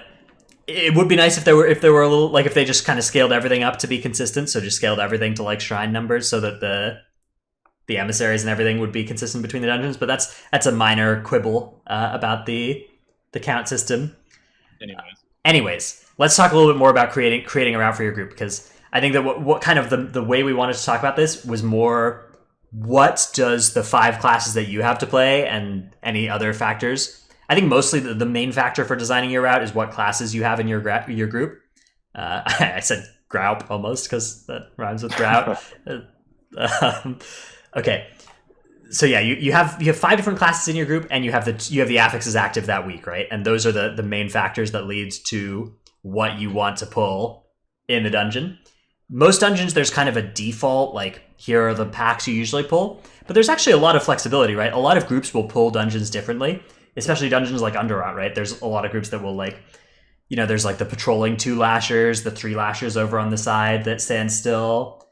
it would be nice if there were a little, like if they just kind of scaled everything up to be consistent. So just scaled everything to like Shrine numbers, so that the emissaries and everything would be consistent between the dungeons. But that's a minor quibble about the count system. Anyways, let's talk a little bit more about creating a route for your group, because I think that what kind of the way we wanted to talk about this was more, what does the 5 classes that you have to play and any other factors. I think mostly the main factor for designing your route is what classes you have in your group. I said group almost because that rhymes with route. Okay, so yeah, you have 5 different classes in your group, and you have the affixes active that week, right? And those are the main factors that leads to what you want to pull in the dungeon. Most dungeons, there's kind of a default, like, here are the packs you usually pull. But there's actually a lot of flexibility, right? A lot of groups will pull dungeons differently, especially dungeons like Underrot, right? There's a lot of groups that will, like, there's, like, the patrolling 2 lashers, the 3 lashers over on the side that stand still.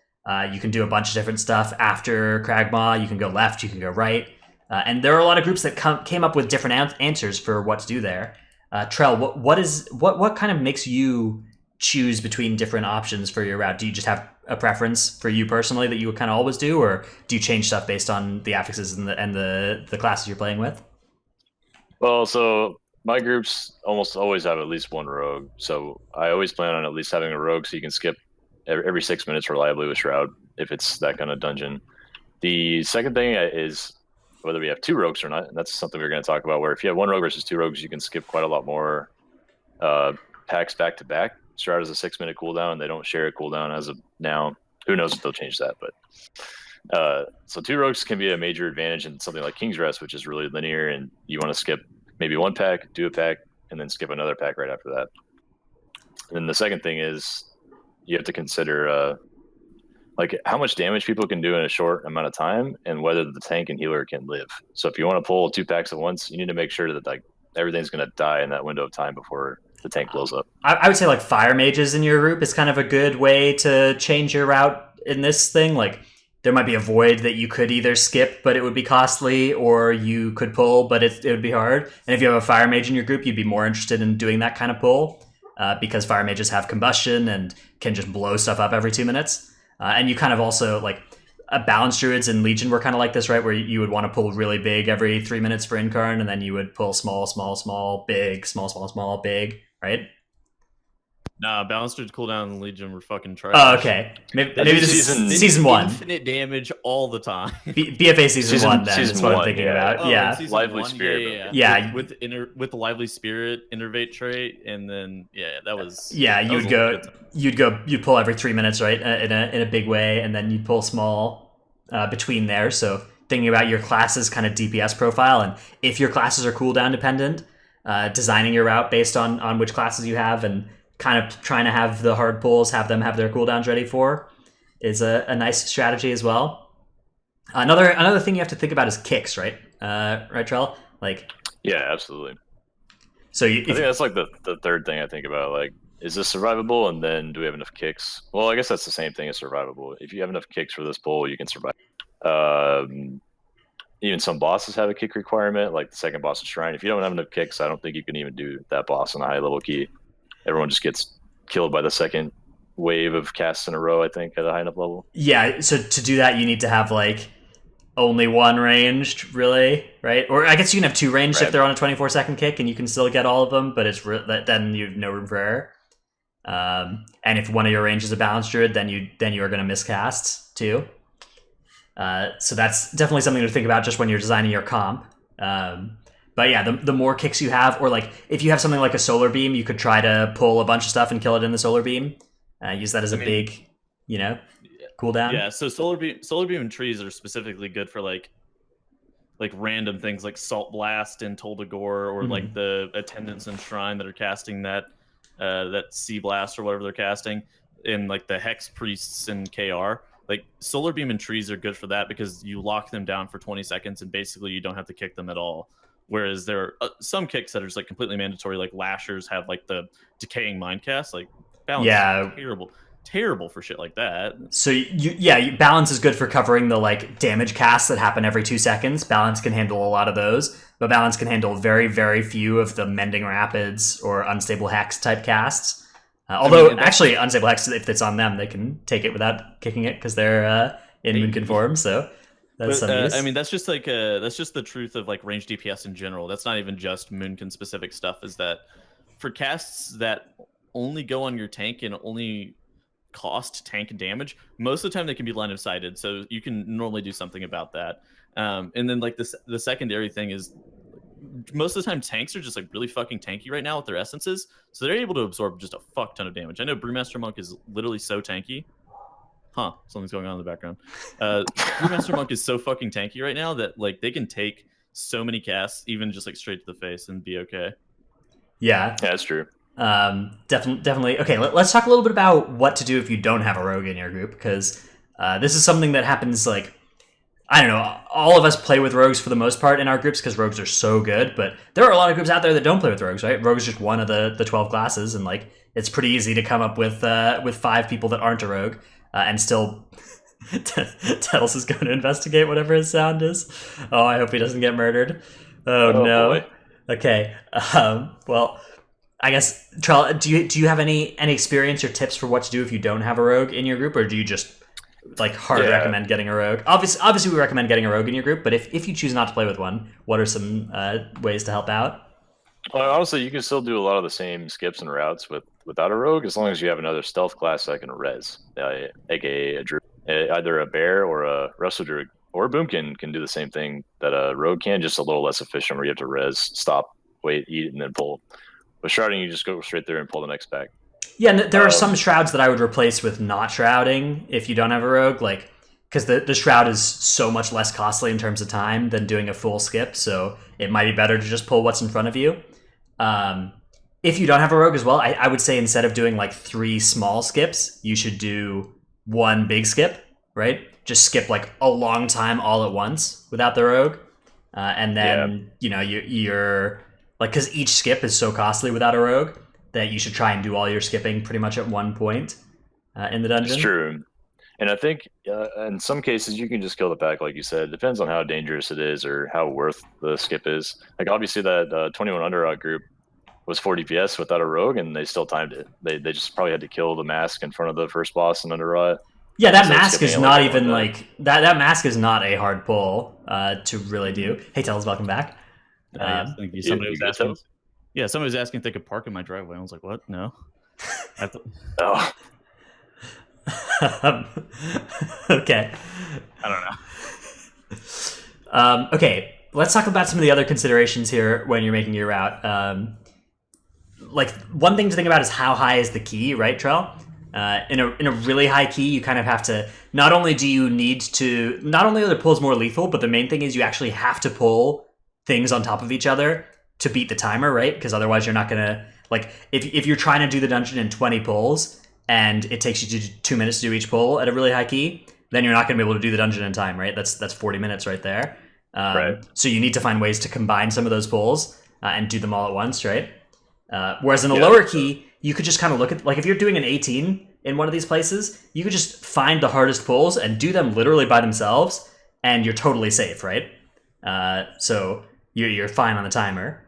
You can do a bunch of different stuff after Kragmaw. You can go left, you can go right. And there are a lot of groups that came up with different answers for what to do there. Trell, what kind of makes you choose between different options for your route? Do you just have a preference for you personally that you would kind of always do, or do you change stuff based on the affixes and the classes you're playing with? Well, so my groups almost always have at least one rogue, so I always plan on at least having a rogue so you can skip every 6 minutes reliably with Shroud if it's that kind of dungeon. The second thing is whether we have 2 rogues or not, and that's something we're going to talk about, where if you have 1 rogue versus 2 rogues, you can skip quite a lot more packs back to back. Shroud has a 6-minute cooldown, and they don't share a cooldown as of now. Who knows if they'll change that, but so 2 rogues can be a major advantage in something like King's Rest, which is really linear, and you want to skip maybe 1 pack, do a pack, and then skip another pack right after that. And then the second thing is you have to consider like how much damage people can do in a short amount of time, and whether the tank and healer can live. So if you want to pull 2 packs at once, you need to make sure that like everything's going to die in that window of time before the tank blows up. I would say like fire mages in your group is kind of a good way to change your route in this thing. Like there might be a void that you could either skip, but it would be costly, or you could pull, but it would be hard. And if you have a fire mage in your group, you'd be more interested in doing that kind of pull because fire mages have combustion and can just blow stuff up every 2 minutes. And you kind of also like balanced druids and Legion were kind of like this, right? Where you would want to pull really big every 3 minutes for Incarn, and then you would pull small, big, small, big, right? Nah, balanced druid cooldown and Legion were fucking trash. Oh, okay. Maybe this is season 1. Infinite damage all the time. BFA season 1 then is what I'm thinking about. Oh, yeah. Lively 1? Spirit. Yeah. With the lively spirit innervate trait, and then that was you'd pull every 3 minutes, right? In a big way, and then you'd pull small between there. So thinking about your class's kind of DPS profile, and if your classes are cooldown dependent, designing your route based on which classes you have, and kind of trying to have the hard pulls, have them have their cooldowns ready for, is a nice strategy as well. Another thing you have to think about is kicks, right? Right, Trell? Like, yeah, absolutely. So I think that's like the third thing I think about. Like, is this survivable? And then do we have enough kicks? Well, I guess that's the same thing as survivable. If you have enough kicks for this pull, you can survive. Even some bosses have a kick requirement, like the second boss of Shrine. If you don't have enough kicks, I don't think you can even do that boss on a high level key. Everyone just gets killed by the second wave of casts in a row, I think, at a high enough level. Yeah, so to do that, you need to have, like, only 1 ranged, really, right? Or I guess you can have 2 ranged if they're on a 24-second kick, and you can still get all of them, but then you have no room for error. And if one of your range is a balanced druid, then you are going to miss casts, too. So that's definitely something to think about just when you're designing your comp. But yeah, the more kicks you have, or like if you have something like a solar beam, you could try to pull a bunch of stuff and kill it in the solar beam. Use that as a big, cooldown. Yeah, so solar beam and trees are specifically good for like random things like Salt Blast and Toldagor, or like the attendants in Shrine that are casting that Sea Blast or whatever they're casting, and like the Hex Priests in KR. Like solar beam and trees are good for that because you lock them down for 20 seconds and basically you don't have to kick them at all. Whereas there are some kicks that are just like completely mandatory, like Lashers have like the decaying mindcast, like balance is terrible for shit like that. So balance is good for covering the like damage casts that happen every 2 seconds. Balance can handle a lot of those, but balance can handle very, very few of the Mending Rapids or Unstable Hex type casts. Although actually Unstable Hex, if it's on them, they can take it without kicking it because they're in Moonkin form. So that's I mean, that's just like that's just the truth of like range DPS in general. That's not even just Moonkin specific stuff. Is that for casts that only go on your tank and only cost tank damage, most of the time they can be line of sighted, so you can normally do something about that. And then like the secondary thing is most of the time tanks are just like really fucking tanky right now with their essences, so they're able to absorb just a fuck ton of damage. I know Brewmaster Monk is literally so tanky. Something's going on in the background. Brewmaster Monk is so fucking tanky right now that like they can take so many casts, even just like straight to the face, and be okay. Yeah, that's true. Definitely. Okay, let's talk a little bit about what to do if you don't have a rogue in your group, because this is something that happens like, I don't know, all of us play with rogues for the most part in our groups because rogues are so good, but there are a lot of groups out there that don't play with rogues, right? Rogue is just one of the 12 classes, and like it's pretty easy to come up with 5 people that aren't a rogue. And still, Tettles is going to investigate whatever his sound is. Oh, I hope he doesn't get murdered. Oh no. Boy. Okay. Well, I guess Trell, do you have any experience or tips for what to do if you don't have a rogue in your group, or do you just like recommend getting a rogue? Obviously, we recommend getting a rogue in your group, but if you choose not to play with one, what are some ways to help out? Well, honestly, you can still do a lot of the same skips and routes without a rogue, as long as you have another stealth class that can res, aka a druid. Either a bear or a wrestle druid or a boomkin can do the same thing that a rogue can, just a little less efficient, where you have to res, stop, wait, eat, and then pull. With shrouding, you just go straight through and pull the next pack. Yeah, and there are some shrouds that I would replace with not shrouding if you don't have a rogue, like because the shroud is so much less costly in terms of time than doing a full skip, so it might be better to just pull what's in front of you. If you don't have a rogue as well, I would say instead of doing like 3 small skips, you should do 1 big skip, right? Just skip like a long time all at once without the rogue, and then you're like, because each skip is so costly without a rogue that you should try and do all your skipping pretty much at one point in the dungeon. It's true. And I think in some cases you can just kill the pack, like you said. It depends on how dangerous it is or how worth the skip is. Like obviously that 21 Underdog group was 4 DPS without a rogue, and they still timed it. They just probably had to kill the mask in front of the first boss in Underdog. Yeah, that mask is not even like that mask is not a hard pull to really do. Hey, Tells, welcome back. Thank you. Somebody was asking. Yeah, somebody was asking if they could park in my driveway. I was like, "What? No." Oh. Okay. I don't know. Okay, let's talk about some of the other considerations here when you're making your route. Like one thing to think about is how high is the key, right, Trell? In a really high key, you kind of have to. Not only are the pulls more lethal, but the main thing is you actually have to pull things on top of each other to beat the timer, right? Because otherwise, you're not gonna like if you're trying to do the dungeon in 20 pulls and it takes you 2 minutes to do each pull at a really high key, then you're not gonna be able to do the dungeon in time, right? That's 40 minutes right there. Right. So you need to find ways to combine some of those pulls and do them all at once, right? Whereas in a lower key, you could just kind of look at, like if you're doing an 18 in one of these places, you could just find the hardest pulls and do them literally by themselves, and you're totally safe, right? So you're fine on the timer.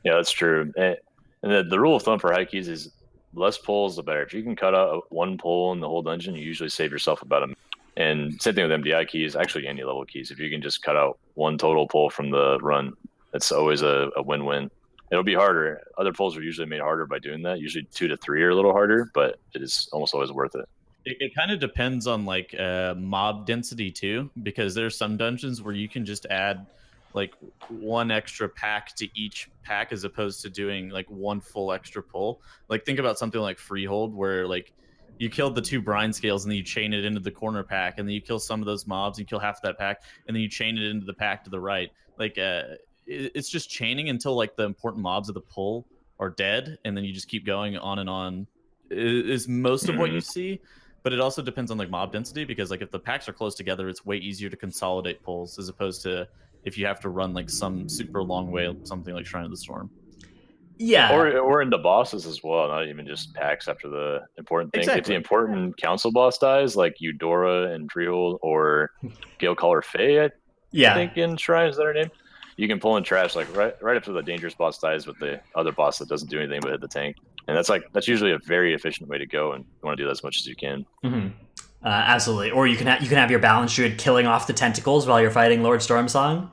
Yeah, that's true. And the rule of thumb for high keys is less pulls, the better. If you can cut out 1 pull in the whole dungeon, you usually save yourself about a minute. And same thing with MDI keys, actually any level keys. If you can just cut out 1 total pull from the run, that's always a win-win. It'll be harder. Other pulls are usually made harder by doing that. Usually 2 to 3 are a little harder, but it is almost always worth it. It kind of depends on like mob density too, because there's some dungeons where you can just add like 1 extra pack to each pack as opposed to doing like 1 full extra pull. Like think about something like Freehold, where like you killed the 2 brine scales and then you chain it into the corner pack, and then you kill some of those mobs and kill half of that pack, and then you chain it into the pack to the right. Like it's just chaining until like the important mobs of the pull are dead, and then you just keep going on and on is most of what you see. But it also depends on like mob density, because like if the packs are close together, it's way easier to consolidate pulls as opposed to if you have to run like some super long way, something like Shrine of the Storm. Yeah. Or into bosses as well, not even just packs after the important thing. Exactly. If the important council boss dies, like Eudora and Freehold or Gale Caller Faye, I think in Shrine, is that her name? You can pull in trash like right after the dangerous boss dies with the other boss that doesn't do anything but hit the tank. And that's usually a very efficient way to go, and you want to do that as much as you can. Mm-hmm. Absolutely. Or you can have your balance druid killing off the tentacles while you're fighting Lord Stormsong.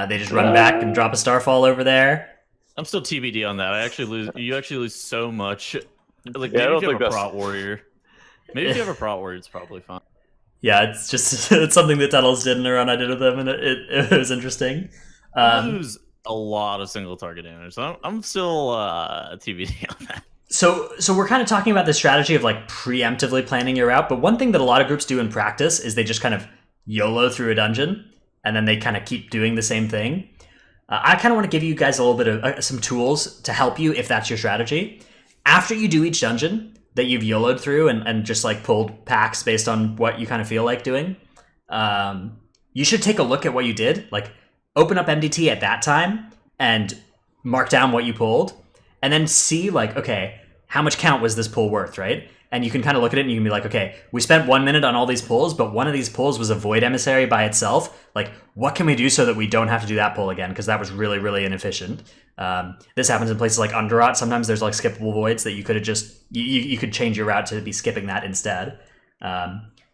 They just run back and drop a starfall over there. I'm still TBD on that. You actually lose so much. Like maybe if you have a prot warrior. Maybe if you have a prot warrior, it's probably fine. Yeah, it's just it's something that Tunnels did in a run I did with him, and it was interesting. Lose a lot of single target damage, so I'm still TBD on that. So we're kind of talking about the strategy of like preemptively planning your route, but one thing that a lot of groups do in practice is they just kind of YOLO through a dungeon, and then they kind of keep doing the same thing. I kind of want to give you guys a little bit of some tools to help you if that's your strategy. After you do each dungeon that you've YOLO'd through and just like pulled packs based on what you kind of feel like doing, you should take a look at what you did. Like open up MDT at that time and mark down what you pulled, and then see like, okay, how much count was this pull worth, right? And you can kind of look at it and you can be like, okay, we spent 1 minute on all these pulls, but one of these pulls was a Void Emissary by itself. Like, what can we do so that we don't have to do that pull again? Because that was really, really inefficient. This happens in places like Underrot. Sometimes there's like skippable voids that you could have just, you could change your route to be skipping that instead.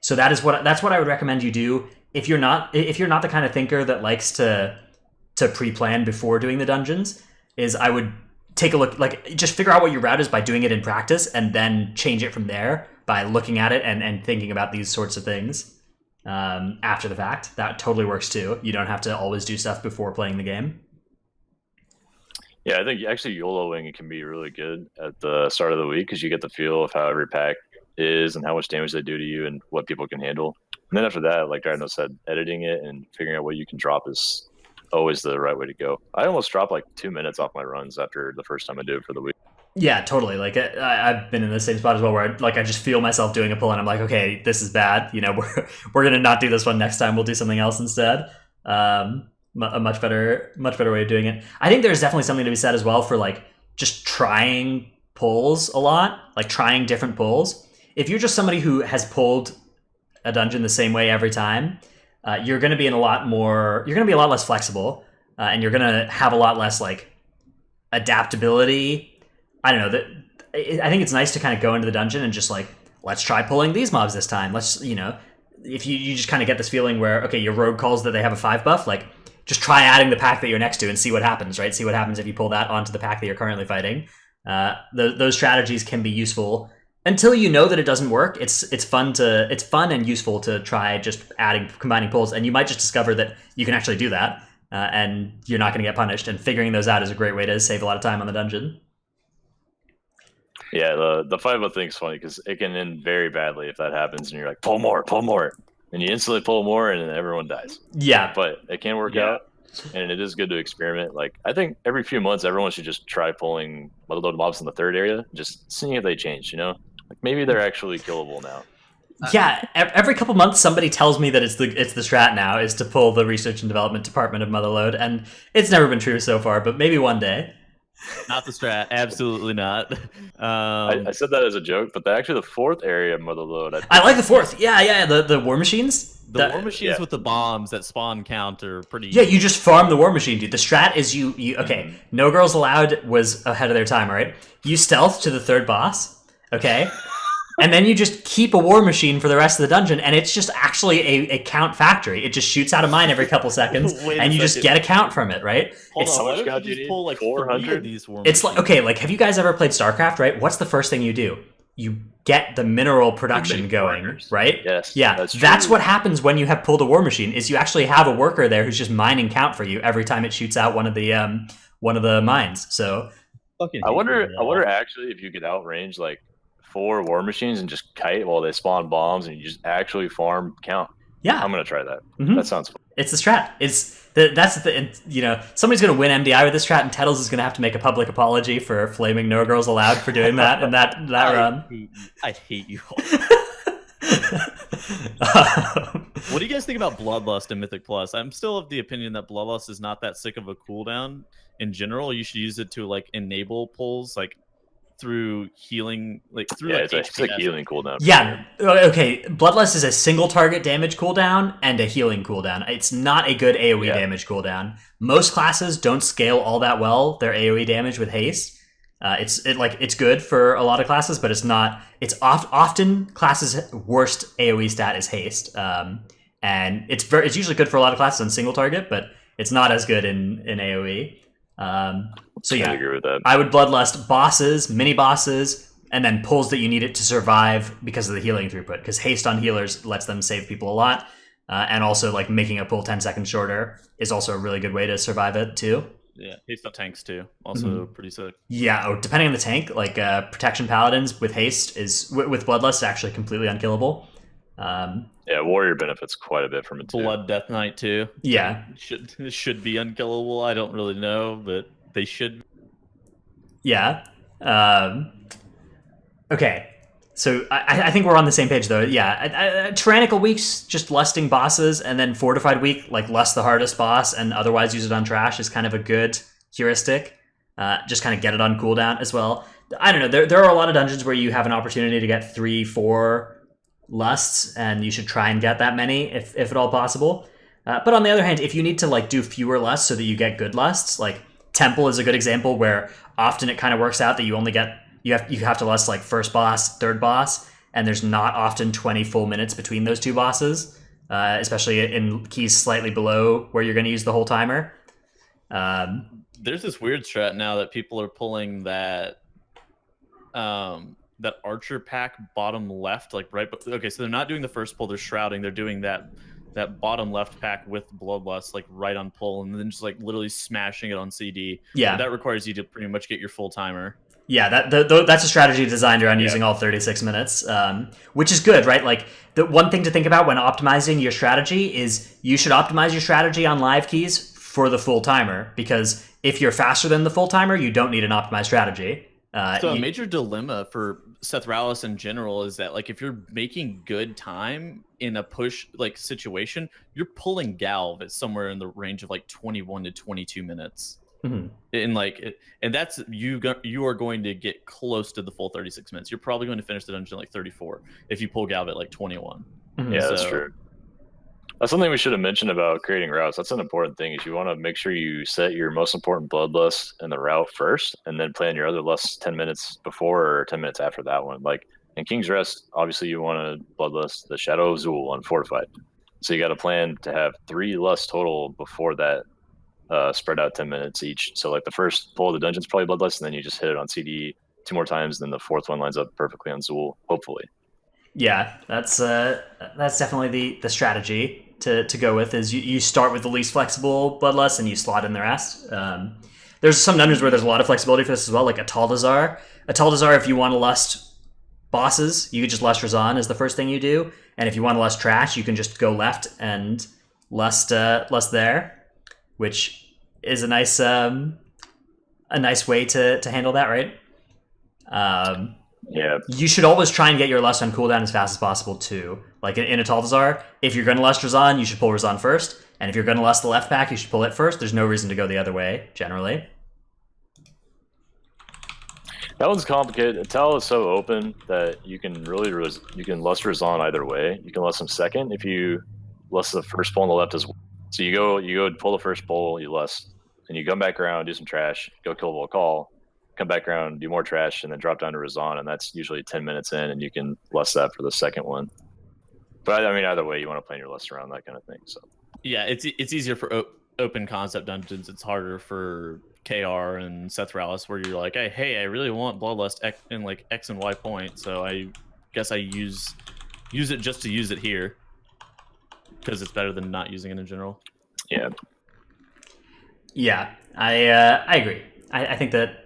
So that's what I would recommend you do. If you're not the kind of thinker that likes to pre-plan before doing the dungeons, is I would take a look, like just figure out what your route is by doing it in practice, and then change it from there by looking at it and thinking about these sorts of things after the fact. That totally works too. You don't have to always do stuff before playing the game. Yeah, I think actually YOLOing can be really good at the start of the week because you get the feel of how every pack is and how much damage they do to you and what people can handle. And then after that, like Dino said, editing it and figuring out what you can drop is always the right way to go. I almost drop like 2 minutes off my runs after the first time I do it for the week. Yeah, totally. Like I've been in the same spot as well, where I just feel myself doing a pull, and I'm like, okay, this is bad. You know, we're gonna not do this one next time. We'll do something else instead. A much better way of doing it. I think there's definitely something to be said as well for like just trying pulls a lot, like trying different pulls. If you're just somebody who has pulled a dungeon the same way every time, you're going to be you're going to be a lot less flexible, and you're going to have a lot less like adaptability. I don't know. I think it's nice to kind of go into the dungeon and just like, let's try pulling these mobs this time. Let's, you know, if you just kind of get this feeling where, okay, your rogue calls that they have a 5 buff, like just try adding the pack that you're next to and see what happens, right? See what happens if you pull that onto the pack that you're currently fighting. Those strategies can be useful until you know that it doesn't work. It's fun and useful to try just combining pulls, and you might just discover that you can actually do that, and you're not going to get punished. And figuring those out is a great way to save a lot of time on the dungeon. Yeah, the 5-0 thing's funny because it can end very badly if that happens, and you're like, pull more, and you instantly pull more, and then everyone dies. Yeah, but it can work out, and it is good to experiment. Like I think every few months, everyone should just try pulling motherload mobs in the 3rd area, just seeing if they change. You know, like maybe they're actually killable now. Yeah, every couple months somebody tells me that it's the strat now is to pull the research and development department of Motherload, and it's never been true so far, but maybe one day. Not the strat, absolutely not. I said that as a joke, but actually the 4th area of Motherload. I like the 4th. Yeah, the war machines. The war machines with the bombs that spawn count are pretty. Yeah, you just farm the war machine, dude. The strat is you okay. No Girls Allowed was ahead of their time, right? You stealth to the 3rd boss, okay? And then you just keep a war machine for the rest of the dungeon, and it's just actually a count factory. It just shoots out a mine every couple seconds, and you just get a count from it, right? Hold on, how much count do you need? Pull like 400 of these war machines? It's like, okay, like have you guys ever played StarCraft, right? What's the first thing you do? You get the mineral production going, workers. Right? Yes. Yeah, that's what happens when you have pulled a war machine. Is you actually have a worker there who's just mining count for you every time it shoots out one of the mines. So, I wonder actually if you could outrange like 4 war machines and just kite while they spawn bombs, and you just actually farm count. Yeah, I'm gonna try that. Mm-hmm. That sounds fun. It's the strat. You know, somebody's gonna win MDI with this strat, and Tettles is gonna have to make a public apology for flaming No Girls Allowed for doing that and that run. I hate you all. What do you guys think about Bloodlust and Mythic Plus? I'm still of the opinion that Bloodlust is not that sick of a cooldown in general. You should use it to like enable pulls, like through healing, like through like it's like healing cooldown. Yeah, okay. Bloodlust is a single target damage cooldown and a healing cooldown. It's not a good AoE damage cooldown. Most classes don't scale all that well their AoE damage with haste. It's good for a lot of classes, but it's not. It's often classes' worst AoE stat is haste, and it's usually good for a lot of classes on single target, but it's not as good in AoE. So yeah, I agree with that. I would bloodlust bosses, mini bosses, and then pulls that you need it to survive because of the healing throughput. Because haste on healers lets them save people a lot, and also like making a pull 10 seconds shorter is also a really good way to survive it too. Yeah, haste on tanks too, also pretty sick. Yeah, depending on the tank, like protection paladins with haste is with bloodlust actually completely unkillable. Yeah, warrior benefits quite a bit from it too. Blood Death Knight too. Yeah, should be unkillable. I don't really know, but they should. Yeah. Okay. So I think we're on the same page though. Yeah, tyrannical weeks, just lusting bosses, and then fortified week, like lust the hardest boss and otherwise use it on trash is kind of a good heuristic. Just kind of get it on cooldown as well. I don't know. There are a lot of dungeons where you have an opportunity to get 3-4 lusts, and you should try and get that many if at all possible. But on the other hand, if you need to like do fewer lusts so that you get good lusts, like Temple is a good example where often it kind of works out that you only get you have to lust like first boss, third boss, and there's not often 20 full minutes between those two bosses, especially in keys slightly below where you're going to use the whole timer. there's this weird strat now that people are pulling that that archer pack bottom left, like right. Okay, so they're not doing the first pull, they're shrouding. They're doing that bottom left pack with bloodlust, like right on pull, and then just like literally smashing it on CD. Yeah, but that requires you to pretty much get your full timer. Yeah, that's a strategy designed around using all 36 minutes, which is good, right? Like, the one thing to think about when optimizing your strategy is you should optimize your strategy on live keys for the full timer, because if you're faster than the full timer, you don't need an optimized strategy. So a major dilemma for Seth Rallis in general is that, like, if you're making good time in a push like situation, you're pulling Galv at somewhere in the range of like 21 to 22 minutes. Mm-hmm. And that's you are going to get close to the full 36 minutes. You're probably going to finish the dungeon like 34 if you pull Galv at like 21. Mm-hmm. Yeah, that's true. That's something we should have mentioned about creating routes. That's an important thing, is you want to make sure you set your most important bloodlust in the route first, and then plan your other lusts 10 minutes before or 10 minutes after that one. Like in King's Rest, obviously you want to bloodlust the Shadow of Zul on Fortified. So you got to plan to have 3 lusts total before that, spread out 10 minutes each. So like the first pull of the dungeon's probably bloodlust, and then you just hit it on CD 2 more times, and then the 4th one lines up perfectly on Zul, hopefully. Yeah, that's definitely the strategy to go with, is you start with the least flexible bloodlust and you slot in the rest. There's some dungeons where there's a lot of flexibility for this as well, like Ataldazar. Ataldazar, if you want to lust bosses, you could just lust Razan as the first thing you do, and if you want to lust trash, you can just go left and lust there, which is a nice way to handle that, right? Yeah. You should always try and get your lust on cooldown as fast as possible too. Like in Ataldazar, if you're going to lust Razan, you should pull Razan first, and if you're going to lust the left pack, you should pull it first. There's no reason to go the other way, generally. That one's complicated. Atal is so open that you can really lust Razan either way. You can lust him second if you lust the first pull on the left as well. So you go pull the first pull, you lust, and you come back around, do some trash, go kill Volcall, come back around, do more trash, and then drop down to Razan, and that's usually 10 minutes in, and you can lust that for the second one. But I mean, either way, you want to plan your lust around that kind of thing. So yeah, it's easier for open concept dungeons. It's harder for KR and Seth Rallis, where you're like, hey, I really want bloodlust in like X and Y point, so I guess I use it just to use it here, because it's better than not using it in general. Yeah, I agree. I think that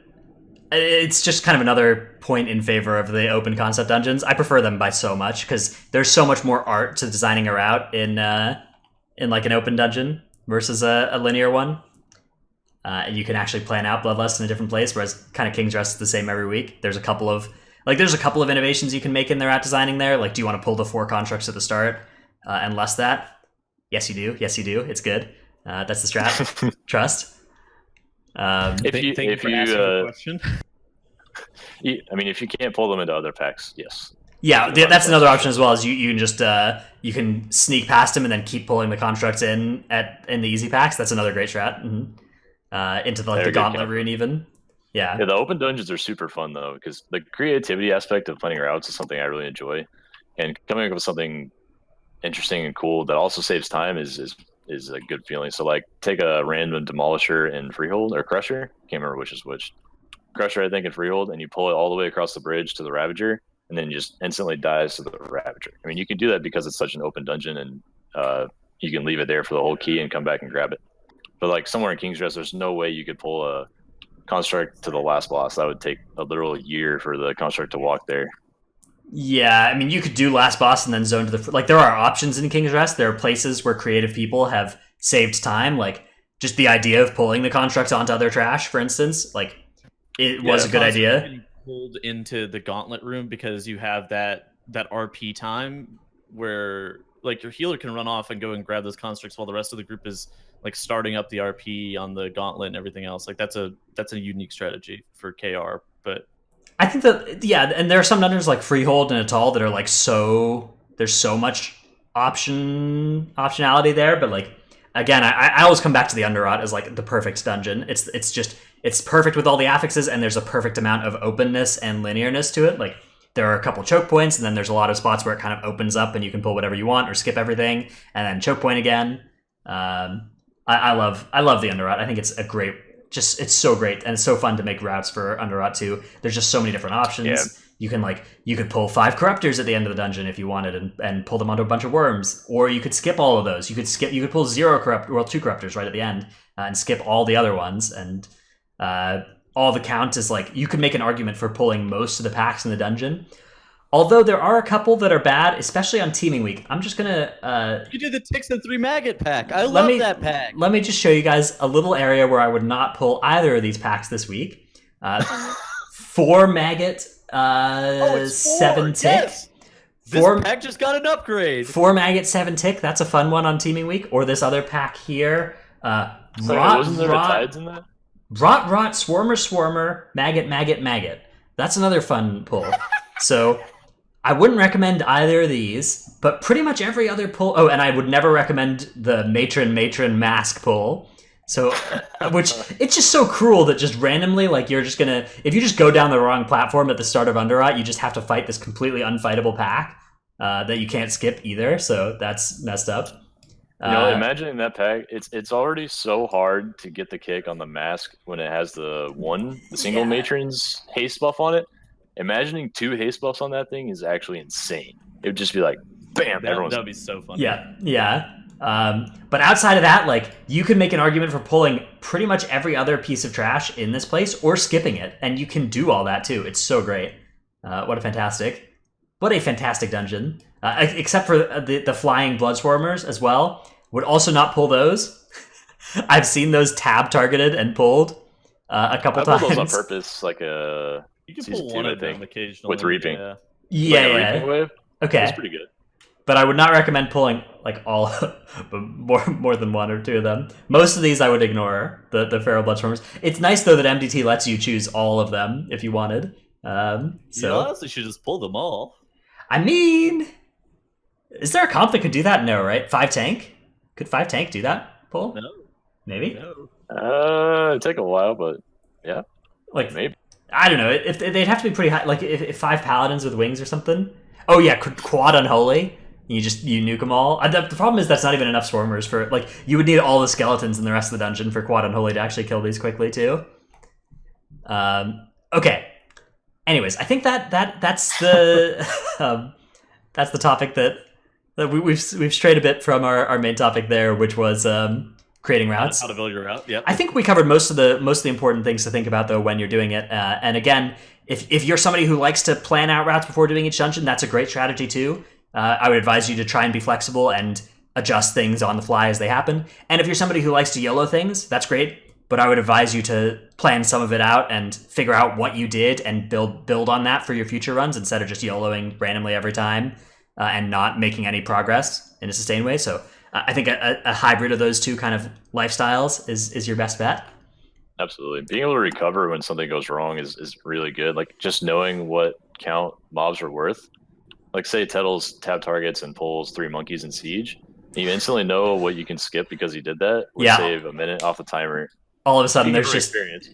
it's just kind of another point in favor of the open concept dungeons. I prefer them by so much, because there's so much more art to designing a route in like an open dungeon versus a linear one. And you can actually plan out bloodlust in a different place, whereas kind of King's Rest is the same every week. There's a couple of innovations you can make in the route designing there. Like, do you want to pull the 4 constructs at the start and lust that? Yes, you do. It's good. That's the strat. Trust. If you if you can't pull them into other packs, yes. Yeah, that's another option as well. Is you can just you can sneak past him and then keep pulling the constructs in the easy packs. That's another great strat. Mm-hmm. Into the gauntlet rune even. Yeah, the open dungeons are super fun though, because the creativity aspect of planning routes is something I really enjoy, and coming up with something interesting and cool that also saves time is a good feeling. So like, take a random Demolisher in Freehold or Crusher. Can't remember which is which. Crusher, I think, in Freehold, and you pull it all the way across the bridge to the Ravager, and then just instantly dies to the Ravager. I mean, you can do that because it's such an open dungeon, and you can leave it there for the whole key and come back and grab it. But like somewhere in King's Rest, there's no way you could pull a construct to the last boss. That would take a literal year for the construct to walk there. Yeah, I mean, you could do last boss and then zone to the... Like, there are options in King's Rest. There are places where creative people have saved time. Like, just the idea of pulling the constructs onto other trash, for instance. Like, it was a good idea. Getting pulled into the gauntlet room because you have that RP time where, like, your healer can run off and go and grab those constructs while the rest of the group is, like, starting up the RP on the gauntlet and everything else. Like, that's a unique strategy for KR, but... I think that, yeah, and there are some dungeons like Freehold and Atal that are like there's so much optionality there, but like, again, I always come back to the Underrot as like the perfect dungeon. It's perfect with all the affixes, and there's a perfect amount of openness and linearness to it. Like, there are a couple choke points, and then there's a lot of spots where it kind of opens up and you can pull whatever you want or skip everything, and then choke point again. I love the Underrot. I think it's a great it's so great and it's so fun to make routes for Underrot 2. There's just so many different options. Yeah. You could pull 5 corruptors at the end of the dungeon if you wanted and pull them onto a bunch of worms, or you could skip all of those. You could pull 2 corruptors right at the end and skip all the other ones, and all the count is like you could make an argument for pulling most of the packs in the dungeon. Although there are a couple that are bad, especially on Teeming Week. I'm just gonna you do the Tix and 3 Maggot pack. I love that pack. Let me just show you guys a little area where I would not pull either of these packs this week. 4 Maggot, 7 Tick. Yes. This pack just got an upgrade. 4 Maggot, 7 Tick. That's a fun one on Teeming Week. Or this other pack here. Wasn't there tides in that? Rot, Swarmer, Maggot. That's another fun pull. So I wouldn't recommend either of these, but pretty much every other pull. Oh, and I would never recommend the Matron Mask pull. So, which it's just so cruel that just randomly, like you're just gonna, if you just go down the wrong platform at the start of Underrot, you just have to fight this completely unfightable pack that you can't skip either. So that's messed up. Imagining that pack, it's already so hard to get the kick on the mask when it has the single matron's haste buff on it. Imagining 2 haste buffs on that thing is actually insane. It would just be like, bam, everyone's... That would be so fun. Yeah. But outside of that, like, you can make an argument for pulling pretty much every other piece of trash in this place or skipping it, and you can do all that too. It's so great. What a fantastic dungeon. Except for the flying Bloodswarmers as well. Would also not pull those. I've seen those tab targeted and pulled a couple times. I pulled those on purpose, like a... You can pull one of them occasionally. With Reaping. Yeah. Reaping wave? Okay. That's pretty good. But I would not recommend pulling like all, but more than 1 or 2 of them. Most of these I would ignore, the Feral Bloodstormers. It's nice though that MDT lets you choose all of them if you wanted. So you honestly should just pull them all. I mean, is there a comp that could do that? No, right? 5 tank? Could 5 tank do that pull? No. Maybe? No. It'd take a while, but yeah. Like maybe. I don't know. If they'd have to be pretty high. Like if 5 paladins with wings or something. Oh yeah, quad unholy. You nuke them all. The problem is that's not even enough swarmers for like you would need all the skeletons in the rest of the dungeon for quad unholy to actually kill these quickly too. Okay. Anyways, I think that's the that's the topic that we've strayed a bit from our main topic there, which was creating routes. How to build your route. Yep. I think we covered most of the important things to think about though when you're doing it. And again, if you're somebody who likes to plan out routes before doing each dungeon, that's a great strategy too. I would advise you to try and be flexible and adjust things on the fly as they happen. And if you're somebody who likes to YOLO things, that's great. But I would advise you to plan some of it out and figure out what you did and build on that for your future runs instead of just YOLOing randomly every time and not making any progress in a sustained way. So I think a hybrid of those two kind of lifestyles is your best bet. Absolutely. Being able to recover when something goes wrong is really good. Like just knowing what count mobs are worth. Like say Tettle's tab targets and pulls 3 monkeys in Siege. You instantly know what you can skip because he did that. Would save a minute off the timer. All of a sudden there's just experience.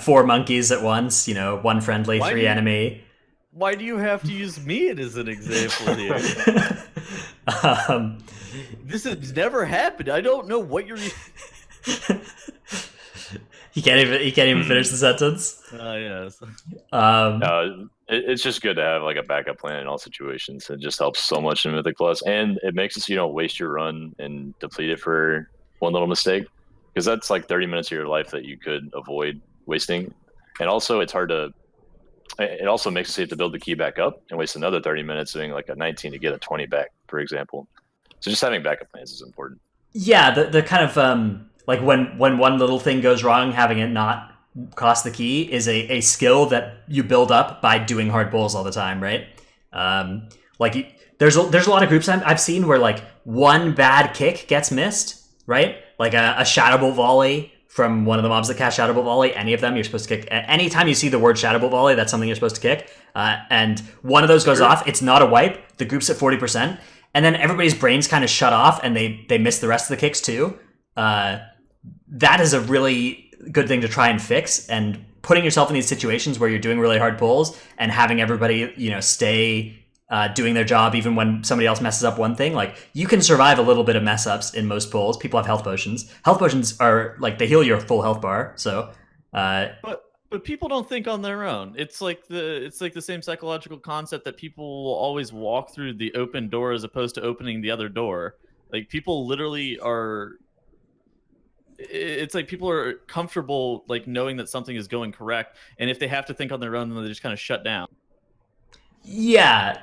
4 monkeys at once, 1 friendly, 3 enemy. Why do you have to use me as an example here? This has never happened. I don't know what you're. He can't even finish the sentence. Yes. It's just good to have like a backup plan in all situations. It just helps so much in Mythic Plus, and it makes it so you don't waste your run and deplete it for one little mistake, because that's like 30 minutes of your life that you could avoid wasting. And also, it also makes it so you have to build the key back up and waste another 30 minutes doing like a 19 to get a 20 back, for example. So just having backup plans is important. Yeah, the kind of like when one little thing goes wrong, having it not cost the key is a skill that you build up by doing hard pulls all the time, right? Like there's a lot of groups I've seen where like one bad kick gets missed, right? Like a Shadow Bolt volley from one of the mobs that cast Shadow Bolt volley. Any of them you're supposed to kick. Anytime you see the word Shadow Bolt volley, that's something you're supposed to kick. And one of those goes off. It's not a wipe. The group's at 40%, and then everybody's brains kind of shut off, and they miss the rest of the kicks too. That is a really good thing to try and fix, and putting yourself in these situations where you're doing really hard pulls and having everybody, stay doing their job even when somebody else messes up one thing. Like, you can survive a little bit of mess ups in most pulls. People have health potions. Health potions are like, they heal your full health bar. So But people don't think on their own. It's like the same psychological concept that people will always walk through the open door as opposed to opening the other door. Like people literally are. It's like people are comfortable like knowing that something is going correct, and if they have to think on their own, then they just kind of shut down. Yeah,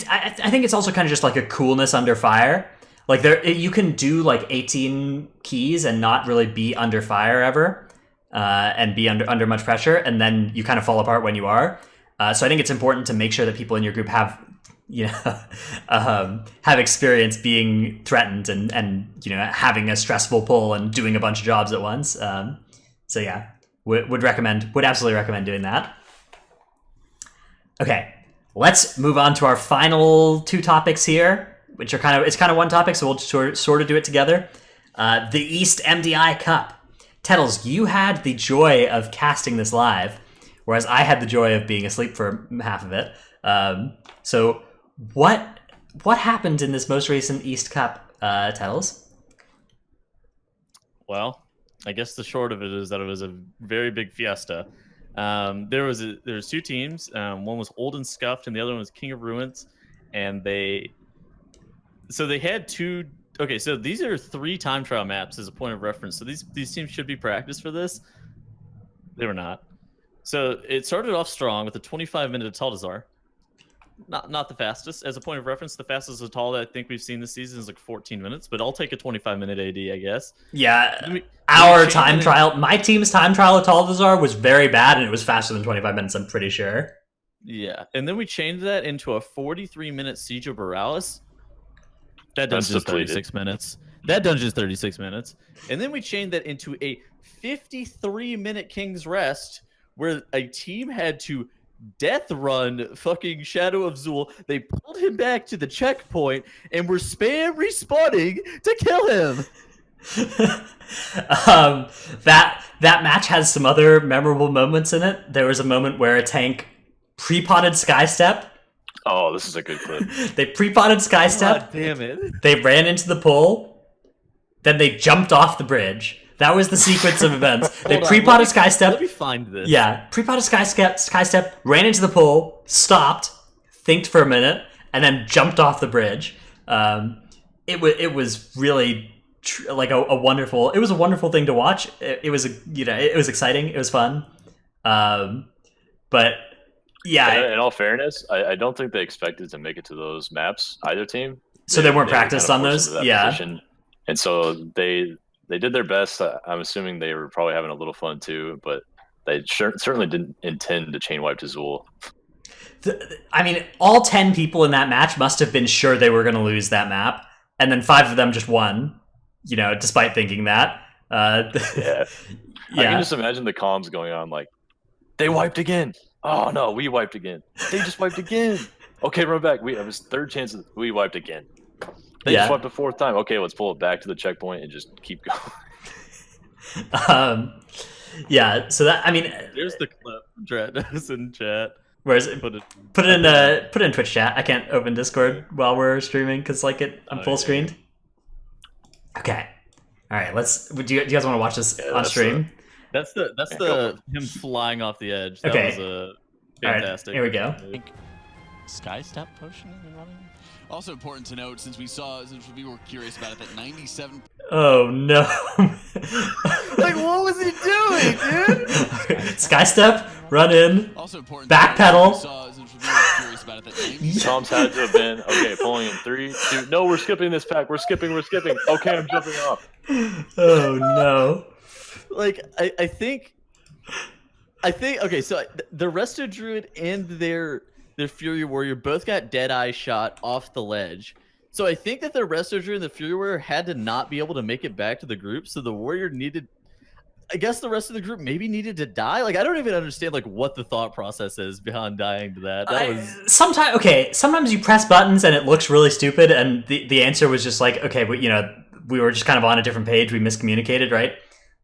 I think it's also kind of just like a coolness under fire. Like you can do like 18 keys and not really be under fire ever, and be under much pressure, and then you kind of fall apart when you are. So I think it's important to make sure that people in your group have, have experience being threatened and having a stressful pull and doing a bunch of jobs at once. So yeah, would absolutely recommend doing that. Okay, let's move on to our final two topics here, which are it's kind of one topic, so we'll sort of do it together. The East MDI Cup. Tettles, you had the joy of casting this live, whereas I had the joy of being asleep for half of it. So what happened in this most recent East Cup, Tettles? Well, I guess the short of it is that it was a very big fiesta. There was two teams. One was Old and Scuffed, and the other one was King of Ruins. And they had two. Okay, so these are 3 time trial maps as a point of reference. So these teams should be practiced for this. They were not. So it started off strong with a 25-minute Ataldazar. Not the fastest. As a point of reference, the fastest Atal that I think we've seen this season is like 14 minutes, but I'll take a 25-minute AD, I guess. Yeah, our time trial, my team's time trial Ataldazar was very bad, and it was faster than 25 minutes, I'm pretty sure. Yeah, and then we changed that into a 43-minute Siege of Borealis. That dungeon's 36 minutes. And then we changed that into a 53-minute King's Rest, where a team had to death run fucking Shadow of Zul. They pulled him back to the checkpoint and were spam respawning to kill him. That match has some other memorable moments in it. There was a moment where a tank pre-potted Skystep. Oh, this is a good clip. They pre-potted Skystep. God damn it. They ran into the pole. Then they jumped off the bridge. That was the sequence of events. They pre-potted Skystep. Let me find this. Yeah, pre-potted Skystep, ran into the pole, stopped, thinked for a minute, and then jumped off the bridge. It was really like a wonderful. It was a wonderful thing to watch. It was it was exciting. It was fun. But yeah. In all fairness, I don't think they expected to make it to those maps, either team. So they weren't practiced on those? Yeah. Position. And so they did their best. I'm assuming they were probably having a little fun too, but they certainly didn't intend to chain wipe to Zul. I mean, all 10 people in that match must have been sure they were going to lose that map, and then 5 of them just won, despite thinking that. Yeah. I can just imagine the comms going on like, they wiped again. Oh no, we wiped again. They just wiped again. Okay, run back. It was 3rd chance. We wiped again. They just wiped the 4th time. Okay, let's pull it back to the checkpoint and just keep going. Yeah. So that, I mean, there's the clip. Drat in chat. Where is it? Put it in Twitch chat. I can't open Discord while we're streaming because I'm full screened. Okay. All right. Do you guys want to watch this on stream? That's him flying off the edge. That was fantastic. All right, here we go. Sky Step potion and running. Also important to note, since we were curious about it, that 97. Oh no! Like, what was he doing, dude? Sky Step, run in. Also important. Backpedal. Tom's had to have been okay. Pulling in 3, 2. No, we're skipping this pack. We're skipping. Okay, I'm jumping off. Oh no! Like I think. Okay, so the Resto Druid and their Fury Warrior both got Deadeye shot off the ledge. So I think that the Resto Druid and the Fury Warrior had to not be able to make it back to the group. So the Warrior needed, I guess the rest of the group maybe needed to die. Like, I don't even understand like what the thought process is behind dying to that. Sometimes you press buttons and it looks really stupid, and the answer was just like, okay, but we were just kind of on a different page. We miscommunicated, right?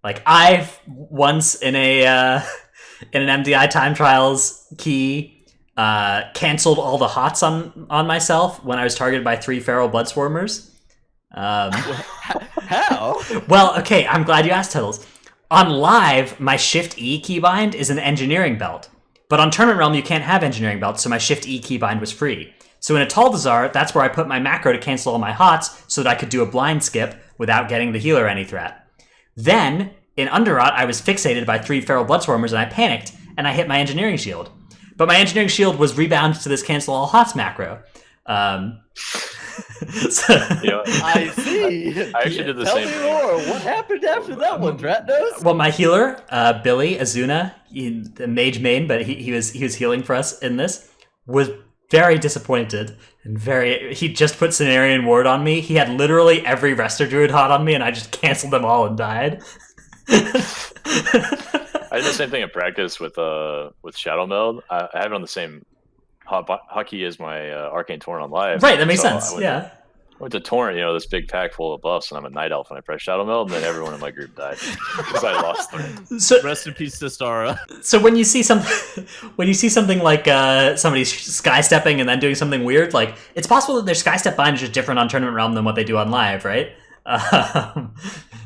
Like, I've once in an MDI time trials key canceled all the hots on myself when I was targeted by 3 feral bloodswarmers. How? Well, okay, I'm glad you asked, Tuddles. On live, my Shift-E keybind is an engineering belt. But on Tournament Realm, you can't have engineering belts, so my Shift-E keybind was free. So in a Taldazar, that's where I put my macro to cancel all my hots so that I could do a blind skip without getting the healer any threat. Then, in Underrot, I was fixated by 3 Feral Bloodswarmers and I panicked, and I hit my Engineering Shield. But my Engineering Shield was rebounded to this cancel all hots macro. So, I see. I actually did the Tell same me thing. more. What happened after that one, Dratnos? Well, my healer, Billy Azuna, the mage main, but he was healing for us in this, was very disappointed and he just put Cenarian Ward on me. He had literally every Rester Druid hot on me, and I just canceled them all and died. I did the same thing in practice with Shadow Meld. I have it on the same hotkey as my Arcane Torrent on live. Right, that makes sense. I went to Torrent, this big pack full of buffs, and I'm a Night Elf, and I press Shadow Meld, and then everyone in my group died because I lost them. So, rest in peace to Stara. So when you see something like somebody sky stepping and then doing something weird, like it's possible that their sky step bind is just different on Tournament Realm than what they do on live, right?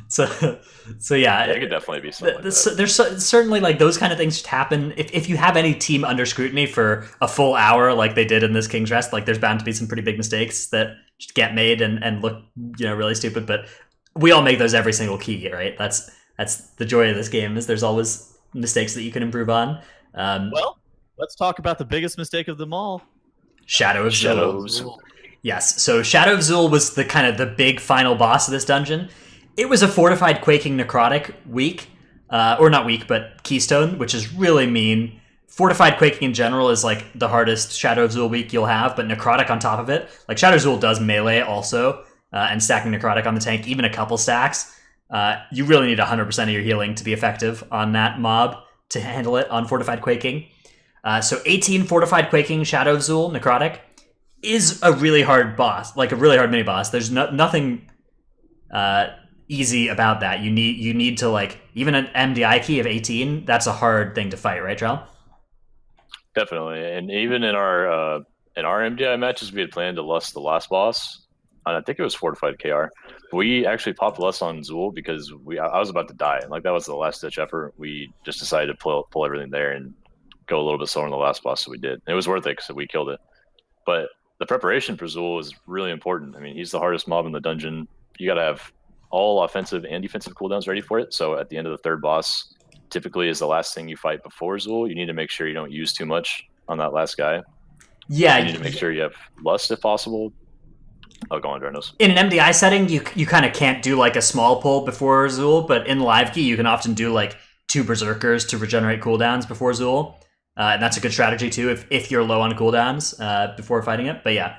So yeah, it could definitely be something like that. There's certainly like those kind of things just happen. If you have any team under scrutiny for a full hour, like they did in this King's Rest, like there's bound to be some pretty big mistakes that just get made and look really stupid. But we all make those every single key, right? That's the joy of this game, is there's always mistakes that you can improve on. Well, let's talk about the biggest mistake of them all. Shadow of Zul. Yes, so Shadow of Zul was the kind of the big final boss of this dungeon. It was a fortified Quaking Necrotic week, or not week, but Keystone, which is really mean. Fortified Quaking in general is like the hardest Shadow of Zul week you'll have, but Necrotic on top of it. Like Shadow of Zul does melee also, and stacking Necrotic on the tank, even a couple stacks. You really need 100% of your healing to be effective on that mob to handle it on Fortified Quaking. So 18 Fortified Quaking Shadow of Zul Necrotic is a really hard boss, like a really hard mini boss. There's nothing easy about that. You need to, like, even an MDI key of 18, that's a hard thing to fight, right, Trell? Definitely. And even in our MDI matches, we had planned to lust the last boss, and I think it was Fortified KR. We actually popped lust on Zul because I was about to die, and like that was the last ditch effort. We just decided to pull everything there and go a little bit slower on the last boss, so we did. It was worth it because we killed it. But the preparation for Zul is really important. I mean, he's the hardest mob in the dungeon. You got to have all offensive and defensive cooldowns ready for it. So at the end of the third boss, typically is the last thing you fight before Zul. You need to make sure you don't use too much on that last guy. Yeah. You need to make sure you have lust if possible. I'll go on, Dranos. In an MDI setting, you kind of can't do like a small pull before Zul, but in live key, you can often do like 2 Berserkers to regenerate cooldowns before Zul. And that's a good strategy too if you're low on cooldowns before fighting it. But yeah,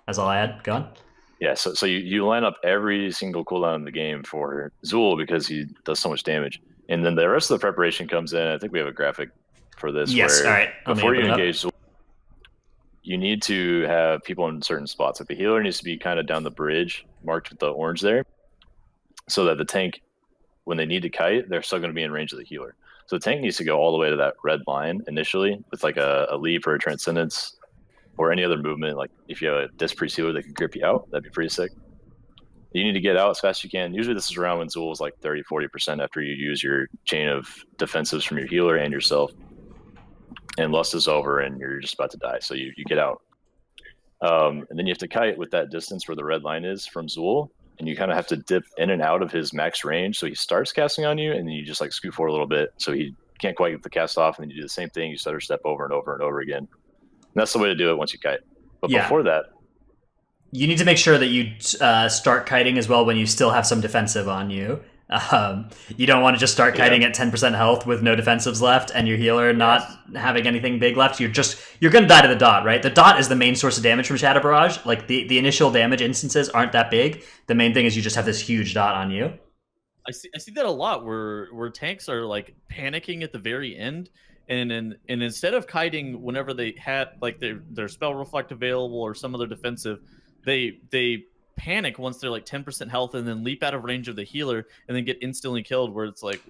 that's all I had. Go on. Yeah, so you line up every single cooldown in the game for Zul because he does so much damage. And then the rest of the preparation comes in. I think we have a graphic for this. Yes, where all right. Before you engage Zul, you need to have people in certain spots. Like the healer needs to be kind of down the bridge, marked with the orange there, so that the tank, when they need to kite, they're still going to be in range of the healer. So the tank needs to go all the way to that red line initially with like a leap or a transcendence or any other movement. Like if you have a disc priest healer that can grip you out, that'd be pretty sick. You need to get out as fast as you can. Usually this is around when Zul is like 30-40% after you use your chain of defensives from your healer and yourself. And lust is over and you're just about to die. So you get out. And then you have to kite with that distance where the red line is from Zul. And you kind of have to dip in and out of his max range. So he starts casting on you and then you just like scoot forward a little bit. So he can't quite get the cast off. And then you do the same thing. You stutter step over and over and over again. And that's the way to do it once you kite. But before that, you need to make sure that you start kiting as well when you still have some defensive on you. You don't want to just start kiting at 10% health with no defensives left and your healer not having anything big left. You're going to die to the dot, right? The dot is the main source of damage from Shadow Barrage. Like the initial damage instances aren't that big. The main thing is you just have this huge dot on you. I see that a lot where tanks are like panicking at the very end. And instead of kiting whenever they had like their spell reflect available or some other defensive, they panic once they're like 10% health and then leap out of range of the healer and then get instantly killed. Where it's like,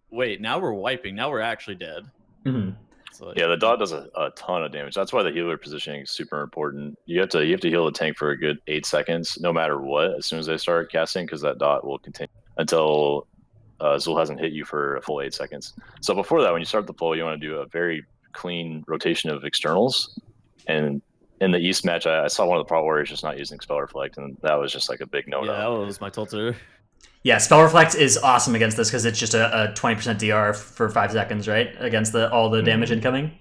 wait, now we're wiping. Now we're actually dead. Mm-hmm. So, yeah, the dot does a ton of damage. That's why the healer positioning is super important. You have to heal the tank for a good 8 seconds, no matter what. As soon as they start casting, because that dot will continue until Zul hasn't hit you for a full 8 seconds. So before that, when you start the pull, you want to do a very clean rotation of externals. And in the East match, I saw one of the Pro Warriors just not using Spell Reflect, and that was just like a big no-no. Yeah, that was my tilter. Yeah, Spell Reflect is awesome against this because it's just a 20% DR for 5 seconds, right? Against all the damage incoming.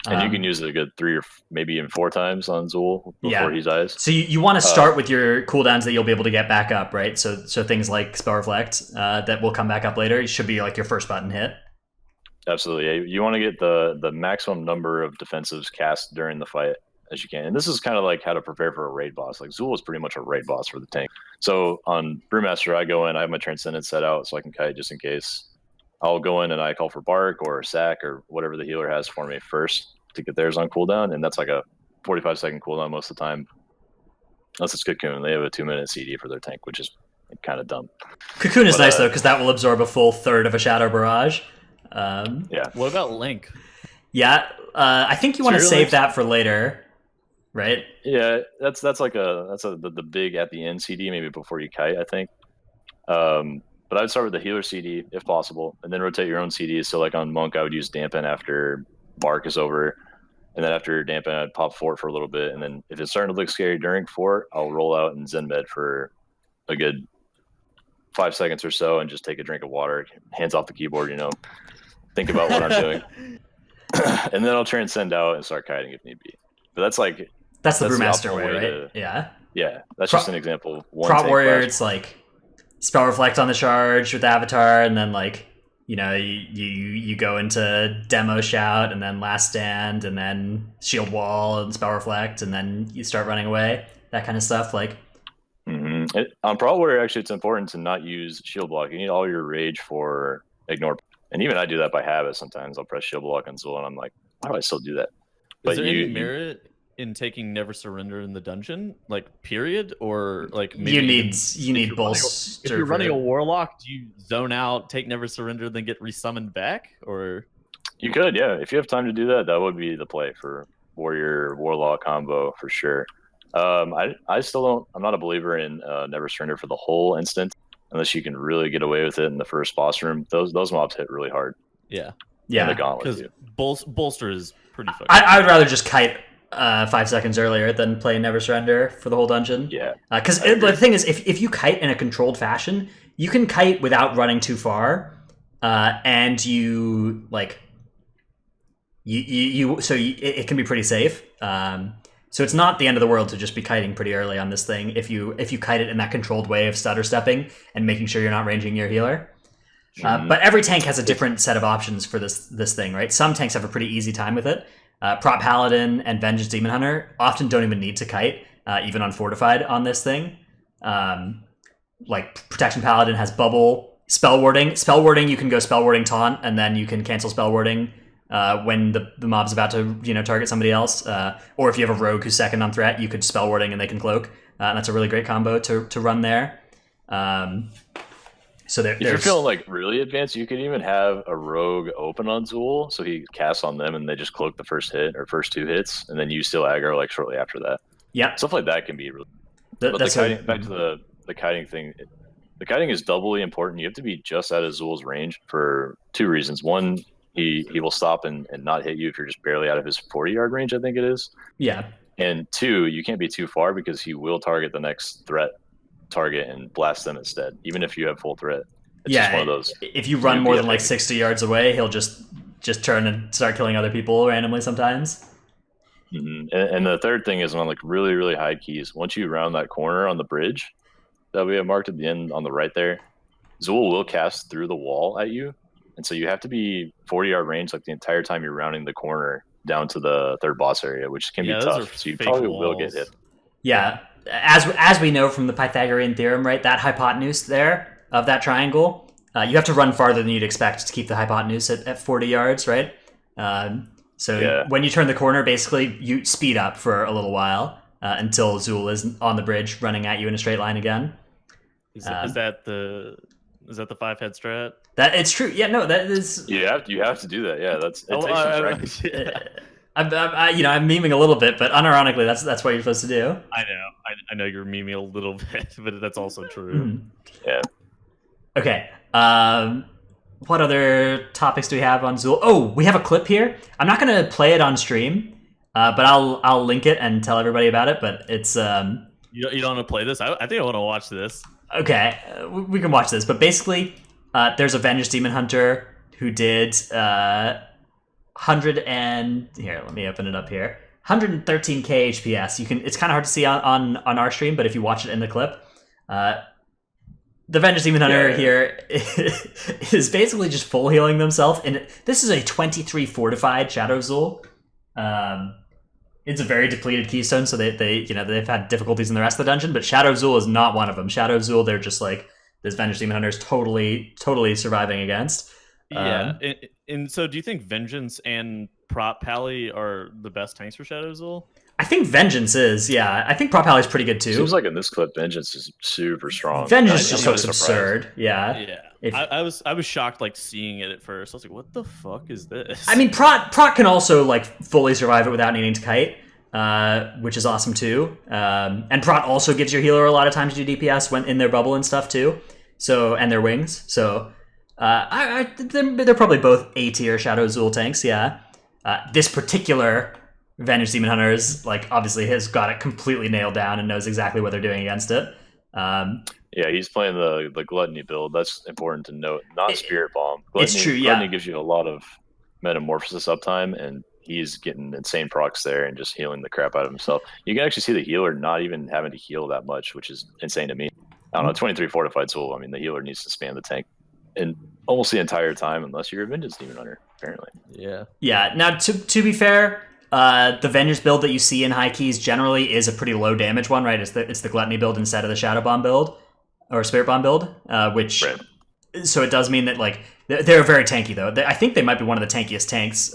And you can use it a good 3 or maybe even 4 times on Zul before he dies. So you want to start with your cooldowns that you'll be able to get back up, right? So things like Spell Reflect that will come back up later should be like your first button hit. Absolutely. Yeah. You want to get the maximum number of defensives cast during the fight as you can. And this is kind of like how to prepare for a raid boss. Like Zul is pretty much a raid boss for the tank. So on Brewmaster, I go in, I have my Transcendence set out so I can kite just in case. I'll go in and I call for Bark or Sack or whatever the healer has for me first to get theirs on cooldown. And that's like a 45-second cooldown most of the time. Unless it's Cocoon. They have a 2-minute CD for their tank, which is kind of dumb. Cocoon is nice, though, because that will absorb a full third of a Shadow Barrage. Yeah. What about Link? Yeah, I think you want to save that for later, right? Yeah, that's the big at the end CD maybe before you kite, I think. But I'd start with the healer CD if possible, and then rotate your own CDs. So like on Monk, I would use Dampen after Bark is over, and then after Dampen, I'd pop Fort for a little bit, and then if it's starting to look scary during Fort, I'll roll out and Zen Med for a good 5 seconds or so, and just take a drink of water, hands off the keyboard, think about what I'm doing. And then I'll transcend out and start kiting if need be. But that's the Brewmaster way, right? Yeah, that's just an example of one Prop tank Warrior, class. it's like Spell Reflect on the charge with Avatar, and then like you go into Demo Shout, and then Last Stand, and then Shield Wall and Spell Reflect, and then you start running away. That kind of stuff, like. On Prop Warrior, actually, it's important to not use Shield Block. You need all your rage for ignore. And even I do that by habit sometimes. I'll press Shield Block on Zul, and I'm like, why do I still do that? Is there any merit in taking Never Surrender in the dungeon, like period, or like maybe you need bolster? If you're running a Warlock, do you zone out, take Never Surrender, then get resummoned back, or? You could, yeah. If you have time to do that, that would be the play for Warrior Warlock combo for sure. I still don't. I'm not a believer in Never Surrender for the whole instant, unless you can really get away with it in the first boss room. Those mobs hit really hard. Yeah. And the gauntlet because bolster is pretty fucking. I would rather just kite 5 seconds earlier than play Never Surrender for the whole dungeon. Yeah. Because the thing is, if you kite in a controlled fashion, you can kite without running too far, and you like it can be pretty safe. So it's not the end of the world to just be kiting pretty early on this thing if you kite it in that controlled way of stutter stepping and making sure you're not ranging your healer. But every tank has a different set of options for this thing, right? Some tanks have a pretty easy time with it. Prop Paladin and Vengeance Demon Hunter often don't even need to kite, even on Fortified on this thing. Like Protection Paladin has Bubble, Spell Warding. Spell Warding, you can go Spell Warding Taunt, and then you can cancel Spell Warding when the mob's about to target somebody else. Or if you have a Rogue who's second on threat, you could Spell Warding and they can Cloak. And that's a really great combo to run there. So if you're feeling like really advanced, you can even have a Rogue open on Zul, so he casts on them and they just cloak the first hit or first 2 hits, and then you still aggro like shortly after that. Yeah, stuff like that can be really. But back to the kiting thing. The kiting is doubly important. You have to be just out of Zul's range for 2 reasons. One, he will stop and not hit you if you're just barely out of his 40-yard range, I think it is. Yeah. And 2, you can't be too far because he will target the next threat target and blast them instead, even if you have full threat. It's just one of those. If you run more than like 60 yards away, he'll just turn and start killing other people randomly sometimes. And the third thing is on like really, really high keys. Once you round that corner on the bridge that we have marked at the end on the right there, Zul will cast through the wall at you. And so you have to be 40-yard range like the entire time you're rounding the corner down to the third boss area, which can be tough. So you probably will get hit. Yeah. As we know from the Pythagorean theorem, right, that hypotenuse there of that triangle, you have to run farther than you'd expect to keep the hypotenuse at 40 yards, right? When you turn the corner, basically you speed up for a little while until Zul is on the bridge running at you in a straight line again. Is that the 5-head strat? That it's true. Yeah, no, that is. You have to do that. Yeah, it takes some practice. I'm memeing a little bit, but unironically, that's what you're supposed to do. I know you're memeing a little bit, but that's also true. Yeah. Okay. What other topics do we have on Zul? Oh, we have a clip here. I'm not going to play it on stream, but I'll link it and tell everybody about it. But it's You don't want to play this? I think I want to watch this. okay. We can watch this, but basically, there's a Vengeance Demon Hunter who did 100 and here. Let me open it up here. 113k HPS. It's kind of hard to see on our stream, but if you watch it in the clip, the Vengeance Demon Hunter here is basically just full healing themselves, and this is a 23 fortified Shadow of Zul. It's a very depleted keystone, so they've had difficulties in the rest of the dungeon, but Shadow of Zul is not one of them. Shadow of Zul, they're just like this Vengeance Demon Hunter is totally surviving against. Yeah, and so do you think Vengeance and Prop Pally are the best tanks for Shadow of Zul? I think Vengeance is, yeah. I think Prop Pally is pretty good too. Seems like in this clip, Vengeance is super strong. Vengeance just looks absurd. Yeah. I was shocked like seeing it at first. I was like, what the fuck is this? I mean, Prot can also like fully survive it without needing to kite, which is awesome too. And Prot also gives your healer a lot of times to do DPS when in their bubble and stuff too. So and their wings. So they're probably both A tier Shadow Zul tanks. Yeah. This particular Vengeance Demon Hunter is like obviously has got it completely nailed down and knows exactly what they're doing against it. Yeah, he's playing the Gluttony build. That's important to note. Not Spirit Bomb. Gluttony, it's true, yeah. Gluttony gives you a lot of metamorphosis uptime, and he's getting insane procs there and just healing the crap out of himself. You can actually see the healer not even having to heal that much, which is insane to me. I don't know, 23 Fortified Soul, I mean, the healer needs to spam the tank and almost the entire time unless you're a Vengeance Demon Hunter, apparently. Yeah. Yeah, now to be fair, the Vengeance build that you see in high keys generally is a pretty low damage one, right? It's the Gluttony build instead of the Shadow Bomb build. Or Spirit Bomb build, which Right. So it does mean that like they're very tanky though. I think they might be one of the tankiest tanks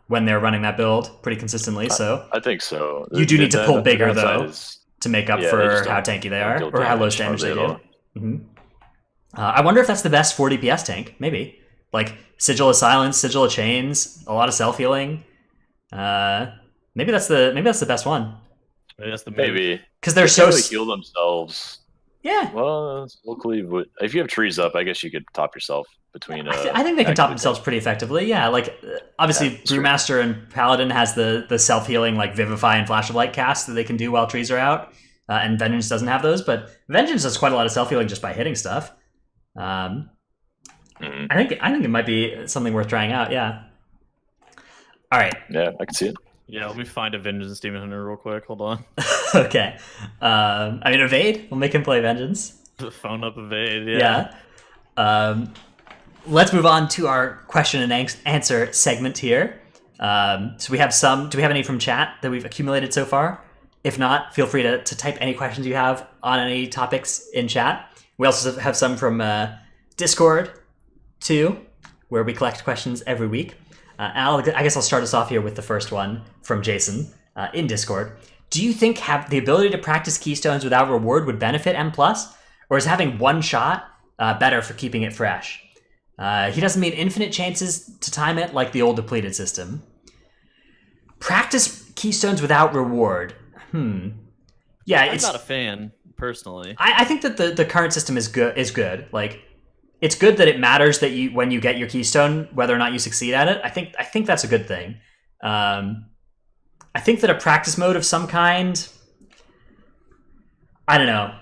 when they're running that build pretty consistently. So I think so. You do need to pull bigger, downside though, to make up yeah, they for just how don't- tanky they don't are deal or how low damage damage they hardly do. at all. hmm I wonder if that's the best 4 DPS tank. Maybe like Sigil of Silence, Sigil of Chains, a lot of self healing. Maybe that's the best one That's the Maybe because they're they so can't really heal themselves. yeah. Well, locally, if you have trees up, I guess you could top yourself between. I think they can top active themselves pretty effectively. Yeah, like obviously Yeah, sure. Brewmaster and Paladin has the self healing like Vivify and Flash of Light cast that they can do while trees are out, and Vengeance doesn't have those. But Vengeance does quite a lot of self healing just by hitting stuff. Mhm. I think it might be something worth trying out. Yeah. All right. Yeah, I can see it. Yeah, let me find a Vengeance Demon Hunter real quick. Hold on. Okay. I mean, Evade. We'll make him play Vengeance. Phone up Evade. Yeah. Let's move on to our question and answer segment here. So we have some. Do we have any from chat that we've accumulated so far? If not, feel free to type any questions you have on any topics in chat. We also have some from Discord too, where we collect questions every week. I guess I'll start us off here with the first one from Jason in Discord. Do you think the ability to practice keystones without reward would benefit M+, or is having one shot better for keeping it fresh? He doesn't mean infinite chances to time it like the old depleted system. Practice keystones without reward. Yeah, I'm it's not a fan personally. I think that the current system is good. Like, it's good that it matters that when you get your keystone, whether or not you succeed at it. I think that's a good thing. I think that a practice mode of some kind, I don't know.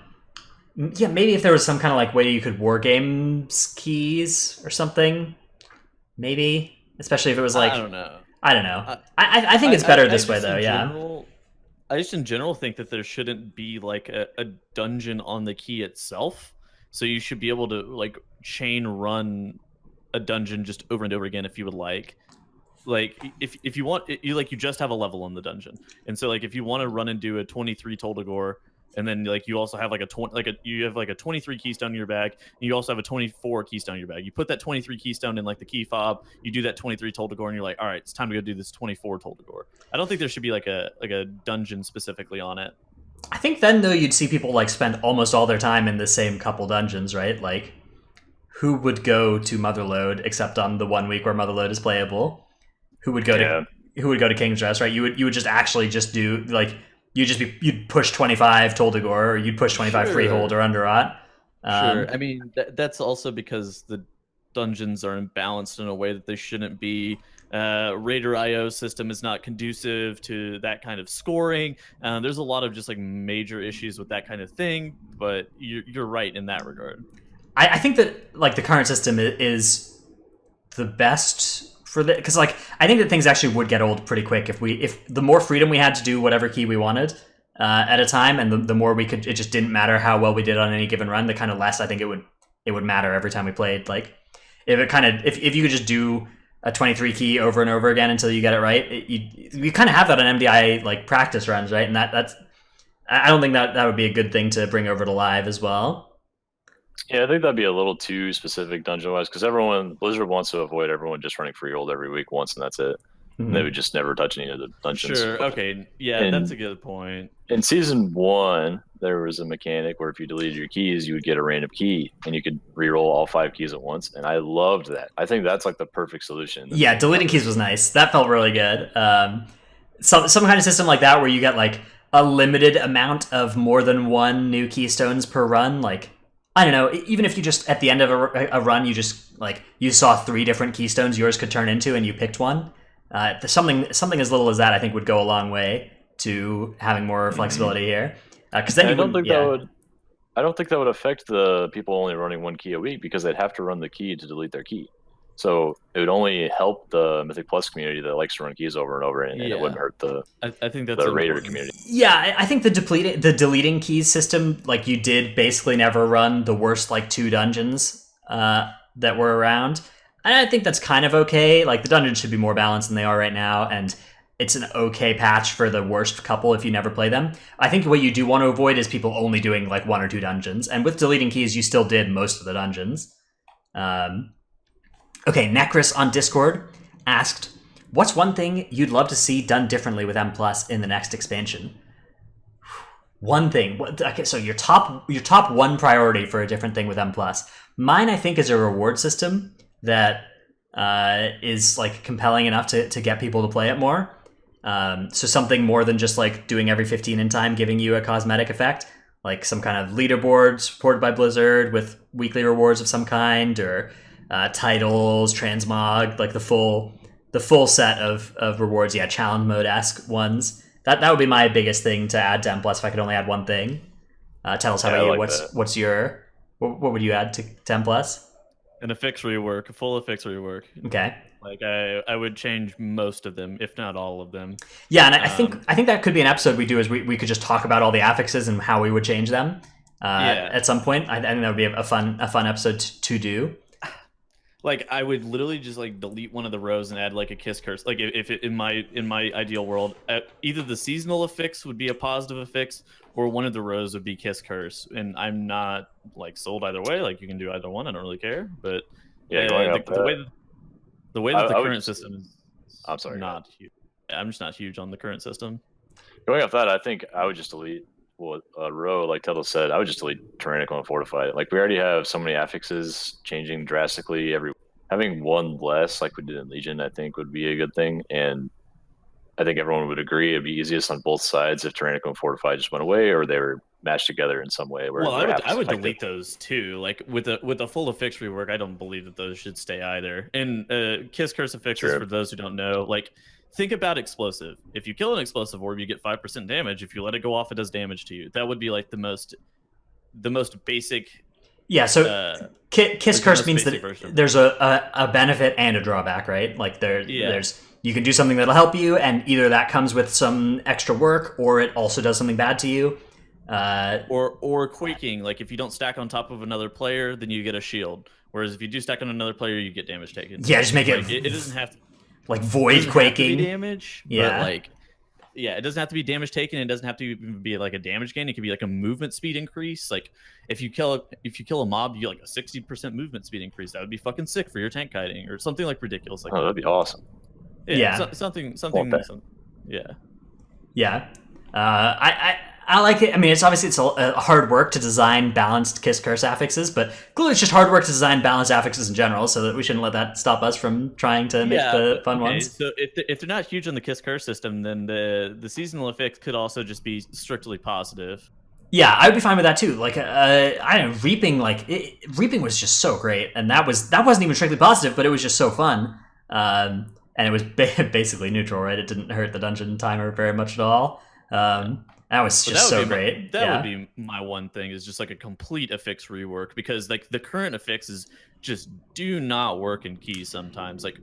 Yeah, maybe if there was some kind of like way you could war games keys or something. Maybe, especially if it was like I don't know. I think it's better this way though. Yeah. I just in general think that there shouldn't be like a dungeon on the key itself. So you should be able to like chain run a dungeon just over and over again if you would like. Like if you want you just have a level in the dungeon. And so like if you want to run and do a 23 Toldagor and then like you also have like you have like a 23 keystone in your bag, and you also have a 24 keystone in your bag. You put that 23 keystone in like the key fob, you do that 23 Toldagor, and you're like, all right, it's time to go do this 24 Toldagor. I don't think there should be like a dungeon specifically on it. I think then though you'd see people like spend almost all their time in the same couple dungeons, right? Like, who would go to Motherlode except on the 1 week where Motherlode is playable? Who would go to King's Rest, right? You would just actually just do like you'd push 25 Toldagor, or you'd push 25 Sure. Freehold or Underrot. Sure. I mean, that's also because the dungeons are imbalanced in a way that they shouldn't be. Raider IO system is not conducive to that kind of scoring. There's a lot of just like major issues with that kind of thing, but you're right in that regard. I think that like the current system is the best for the, because like I think that things actually would get old pretty quick if the more freedom we had to do whatever key we wanted at a time, and the more we could, it just didn't matter how well we did on any given run, the kind of less I think it would matter every time we played. Like if it kind of if you could just do a 23 key over and over again until you get it right, you kind of have that on MDI like practice runs, right? And that's I don't think that would be a good thing to bring over to live as well. Yeah, I think that'd be a little too specific dungeon-wise, because Blizzard wants to avoid everyone just running Freehold every week once, and that's it. Mm-hmm. And they would just never touch any of the dungeons. Sure, okay. Yeah, that's a good point. In Season 1, there was a mechanic where if you deleted your keys, you would get a random key, and you could re-roll all 5 keys at once, and I loved that. I think that's like the perfect solution. Yeah, deleting keys was nice. That felt really good. Some kind of system like that where you get like a limited amount of more than one new keystones per run, like I don't know, even if you just, at the end of a run, you just, like, you saw 3 different keystones yours could turn into and you picked one. Something as little as that, I think, would go a long way to having more flexibility here. Because then I don't think that would affect the people only running 1 key a week, because they'd have to run the key to delete their key. So it would only help the Mythic Plus community that likes to run keys over and over, and it wouldn't hurt I think that's the Raider community. Yeah, I think the deleting keys system, like you did basically never run the worst like 2 dungeons that were around. And I think that's kind of okay. Like the dungeons should be more balanced than they are right now, and it's an okay patch for the worst couple if you never play them. I think what you do want to avoid is people only doing like 1 or 2 dungeons. And with deleting keys, you still did most of the dungeons. Okay, Necris on Discord asked, what's one thing you'd love to see done differently with M+ in the next expansion? One thing. Okay, so your top 1 priority for a different thing with M+. Mine, I think, is a reward system that is like compelling enough to get people to play it more. So something more than just like doing every 15 in time giving you a cosmetic effect, like some kind of leaderboard supported by Blizzard with weekly rewards of some kind, or titles, transmog, like the full set of rewards. Yeah, challenge mode-esque ones. That would be my biggest thing to add to M+ if I could only add one thing. Tell us how about you. What would you add to M+? An affix rework, a full affix rework. Okay. Like I would change most of them, if not all of them. Yeah, and I think that could be an episode we do, is we could just talk about all the affixes and how we would change them. At some point. I think that would be a fun episode to do. Like I would literally just like delete one of the rows and add like a kiss curse. Like if it, in my ideal world, either the seasonal affix would be a positive affix, or one of the rows would be kiss curse. And I'm not like sold either way. Like you can do either one. I don't really care. But yeah, the way that the current system is, I'm sorry, not huge. I'm just not huge on the current system. Going off that, I think I would just delete a row, like Tettle said. I would just delete Tyrannical and Fortified. Like we already have so many affixes changing drastically every. Having 1 less, like we did in Legion, I think would be a good thing, and I think everyone would agree it'd be easiest on both sides if Tyrannical and Fortified just went away, or they were matched together in some way. Where well, I would delete those too. Like with a full affix rework, I don't believe that those should stay either. And kiss curse affixes, for those who don't know, like think about explosive. If you kill an explosive orb, you get 5% damage. If you let it go off, it does damage to you. That would be like the most basic. Yeah, so kiss curse means that there's a benefit and a drawback, right? Like there's you can do something that'll help you, and either that comes with some extra work, or it also does something bad to you. Or quaking, like if you don't stack on top of another player, then you get a shield. Whereas if you do stack on another player, you get damage taken. Yeah, just make like, it doesn't have to like void quaking damage. Yeah, but like it doesn't have to be damage taken. It doesn't have to be like a damage gain. It could be like a movement speed increase. Like if you kill a mob, you get like a 60% movement speed increase. That would be fucking sick for your tank kiting or something like ridiculous. Like that'd be awesome. Yeah. Something. Yeah. I like it. I mean, it's a hard work to design balanced kiss curse affixes, but clearly it's just hard work to design balanced affixes in general, so that we shouldn't let that stop us from trying to make the fun ones. So if they're not huge on the kiss curse system, then the seasonal affix could also just be strictly positive. Yeah, I would be fine with that too. Like, I don't know, reaping. Reaping was just so great, and that wasn't even strictly positive, but it was just so fun. And it was basically neutral, right? It didn't hurt the dungeon timer very much at all. That was just so great. That yeah. would be my one thing, is just like a complete affix rework, because like the current affixes just do not work in keys sometimes. Like,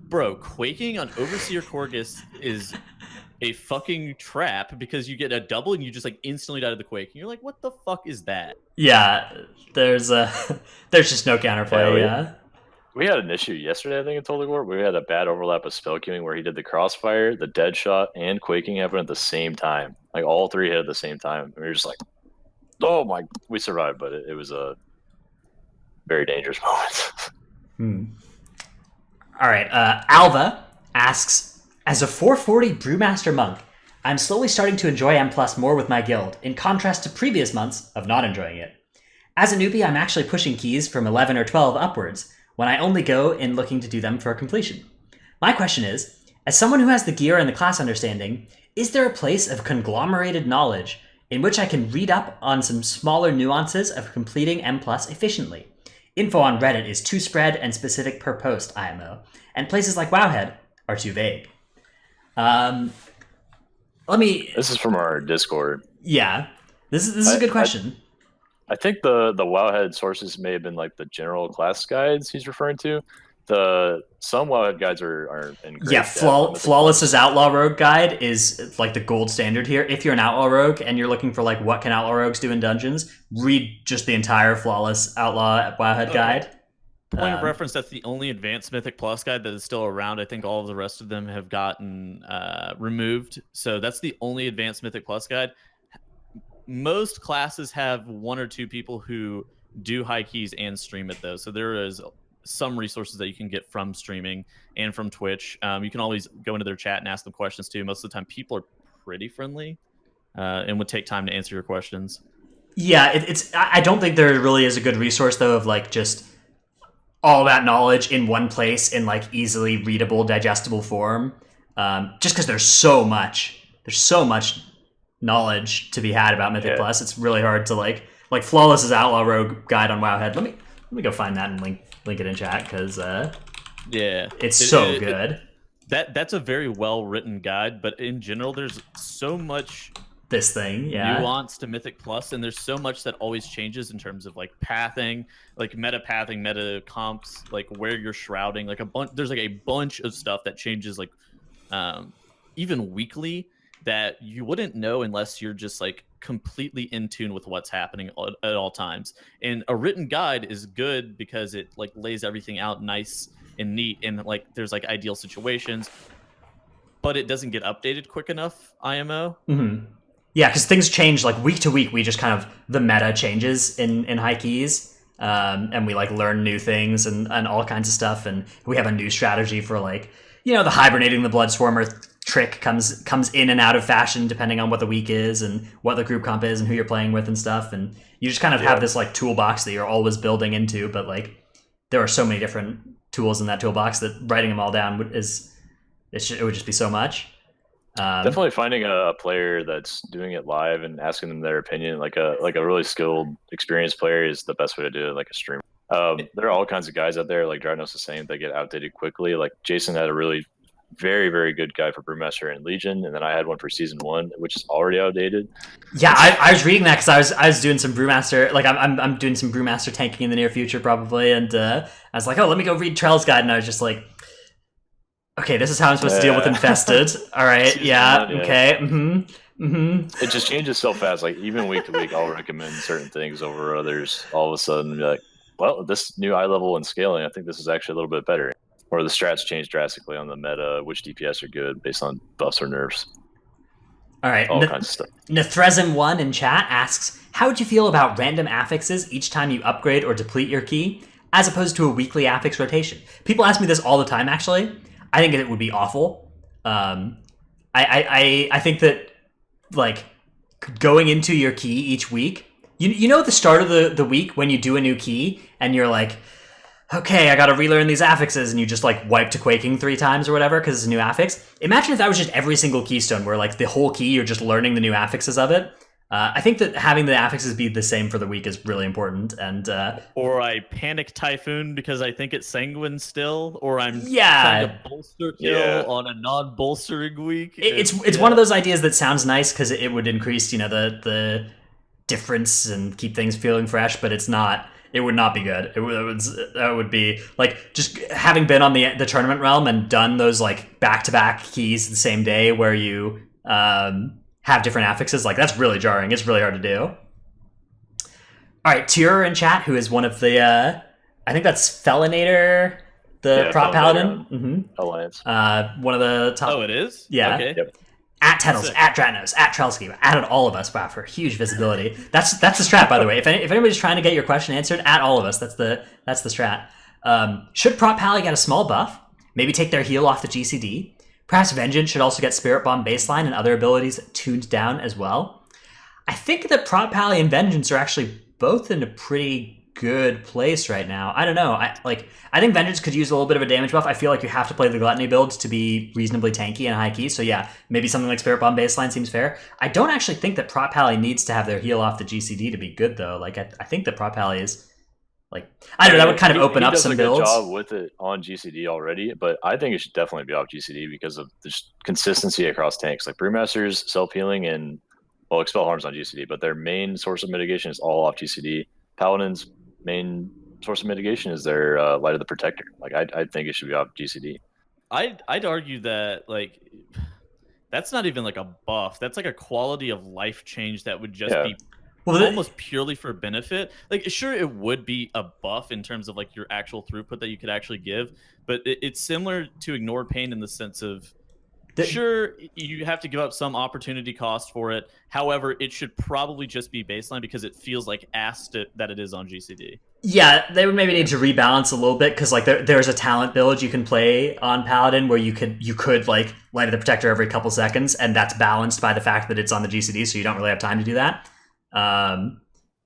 bro, quaking on Overseer Corgus is a fucking trap, because you get a double and you just like instantly die to the quake. And you're like, what the fuck is that? Yeah, there's just no counterplay. Yeah. We had an issue yesterday, I think, in Total War. We had a bad overlap of spell queuing where he did the crossfire, the dead shot, and quaking happen at the same time. Like, all three hit at the same time. And we were just like, oh my, we survived, but it was a very dangerous moment. All right. Alva asks, as a 440 Brewmaster monk, I'm slowly starting to enjoy M+ more with my guild, in contrast to previous months of not enjoying it. As a newbie, I'm actually pushing keys from 11 or 12 upwards, when I only go in looking to do them for completion. My question is, as someone who has the gear and the class understanding, is there a place of conglomerated knowledge in which I can read up on some smaller nuances of completing M+ efficiently? Info on Reddit is too spread and specific per post, IMO, and places like Wowhead are too vague. This is from our Discord. Yeah, this is a good question. I think the Wowhead sources may have been like the general class guides he's referring to. Some Wowhead guides are in great depth. Flawless's Outlaw Rogue guide is like the gold standard here. If you're an Outlaw Rogue and you're looking for like what can Outlaw Rogues do in dungeons, read just the entire Flawless Outlaw Wowhead guide. Point of reference, that's the only Advanced Mythic Plus guide that is still around. I think all of the rest of them have gotten removed. So that's the only Advanced Mythic Plus guide. Most classes have one or two people who do high keys and stream it, though. So there is some resources that you can get from streaming and from Twitch. You can always go into their chat and ask them questions, too. Most of the time, people are pretty friendly and would take time to answer your questions. Yeah, I don't think there really is a good resource, though, of like just all that knowledge in one place in like easily readable, digestible form. Just because there's so much knowledge to be had about Mythic Plus. It's really hard to like Flawless's Outlaw Rogue guide on Wowhead. Let me go find that and link it in chat, because it's so good. That's a very well written guide, but in general, there's so much nuance to Mythic Plus, and there's so much that always changes in terms of like pathing, like meta pathing, meta comps, like where you're shrouding, like there's like a bunch of stuff that changes like even weekly, that you wouldn't know unless you're just like completely in tune with what's happening at all times. And a written guide is good because it like lays everything out nice and neat, and like there's like ideal situations, but it doesn't get updated quick enough, IMO. Mm-hmm. Yeah, because things change like week to week. We just kind of, the meta changes in high keys, and we like learn new things and all kinds of stuff, and we have a new strategy for like, the hibernating the blood swarmer trick comes in and out of fashion depending on what the week is and what the group comp is and who you're playing with and stuff, and you just kind of have this like toolbox that you're always building into, but like there are so many different tools in that toolbox that writing them all down it would just be so much. Definitely finding a player that's doing it live and asking them their opinion, like a really skilled, experienced player, is the best way to do it, like a streamer. There are all kinds of guys out there, like Drynos is saying, that get outdated quickly. Like Jason had a really very, very good guy for Brewmaster and Legion, and then I had one for Season 1, which is already outdated. Yeah, I was reading that because I was doing some Brewmaster, like I'm doing some Brewmaster tanking in the near future probably, and I was like, oh, let me go read Trell's guide, and I was just like, okay, this is how I'm supposed to deal with Infested. All right, okay, It just changes so fast. Like even week to week, I'll recommend certain things over others. All of a sudden, be like, well, this new eye level and scaling, I think this is actually a little bit better. Or the strats change drastically on the meta, which DPS are good based on buffs or nerfs. All right. All kinds of stuff. Nethrezim1 in chat asks, how would you feel about random affixes each time you upgrade or deplete your key, as opposed to a weekly affix rotation? People ask me this all the time, actually. I think it would be awful. I think that, like, going into your key each week, you know at the start of the week when you do a new key, and you're like, okay, I gotta relearn these affixes, and you just like wipe to Quaking 3 times or whatever because it's a new affix. Imagine if that was just every single keystone where like the whole key you're just learning the new affixes of it. I think that having the affixes be the same for the week is really important, and Or I panic Typhoon because I think it's Sanguine still, or I'm Yeah. trying to bolster kill Yeah. on a non-bolstering week. It's one of those ideas that sounds nice because it would increase, the difference and keep things feeling fresh, but it's not. It would not be good. That would be like just having been on the tournament realm and done those like back-to-back keys the same day where you have different affixes. Like that's really jarring. It's really hard to do. All right, Tyr in chat, who is one of the I think that's Felinator, the prop paladin. Alliance. One of the top. Oh, it is? Yeah. Okay. Yep. At Tettles, Sick. at Dratnos, at Trellski, added all of us. Wow, for huge visibility. That's the strat, by the way. If anybody's trying to get your question answered, at all of us. That's the strat. Should Prop Pally get a small buff? Maybe take their heal off the GCD. Perhaps Vengeance should also get Spirit Bomb baseline and other abilities tuned down as well. I think that Prop Pally and Vengeance are actually both in a pretty good place right now. I don't know. I think Vengeance could use a little bit of a damage buff. I feel like you have to play the Gluttony build to be reasonably tanky and high key. So yeah, maybe something like Spirit Bomb baseline seems fair. I don't actually think that Prop Pally needs to have their heal off the GCD to be good though. Like I think that Prop Pally is like, I don't know, that would kind of open up some He builds. does a good job with it on GCD already, but I think it should definitely be off GCD because of the consistency across tanks. Like Brewmasters, self-healing, and Expel Harm's on GCD, but their main source of mitigation is all off GCD. Paladin's main source of mitigation is their Light of the Protector. Like I think it should be off GCD. I'd argue that like that's not even like a buff. That's like a quality of life change that would just be almost purely for benefit. Like sure, it would be a buff in terms of like your actual throughput that you could actually give, but it's similar to Ignore Pain in the sense of sure, you have to give up some opportunity cost for it. However, it should probably just be baseline because it feels like that it is on GCD. Yeah, they would maybe need to rebalance a little bit because like there's a talent build you can play on Paladin where you could like Light of the Protector every couple seconds, and that's balanced by the fact that it's on the GCD, so you don't really have time to do that.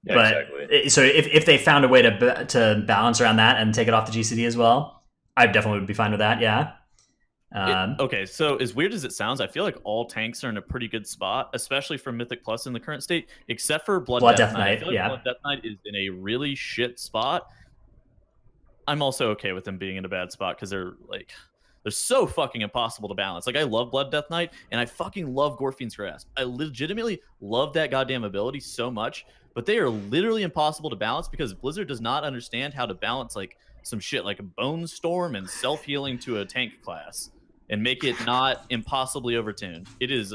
Exactly. So if they found a way to balance around that and take it off the GCD as well, I definitely would be fine with that. Yeah. Okay, so as weird as it sounds, I feel like all tanks are in a pretty good spot, especially for Mythic Plus in the current state, except for Blood Death Knight. I feel like Blood Death Knight is in a really shit spot. I'm also okay with them being in a bad spot because they're so fucking impossible to balance. Like I love Blood Death Knight and I fucking love Gorfien's Grasp. I legitimately love that goddamn ability so much, but they are literally impossible to balance because Blizzard does not understand how to balance like some shit like a Bone Storm and self-healing to a tank class and make it not impossibly overtuned. It is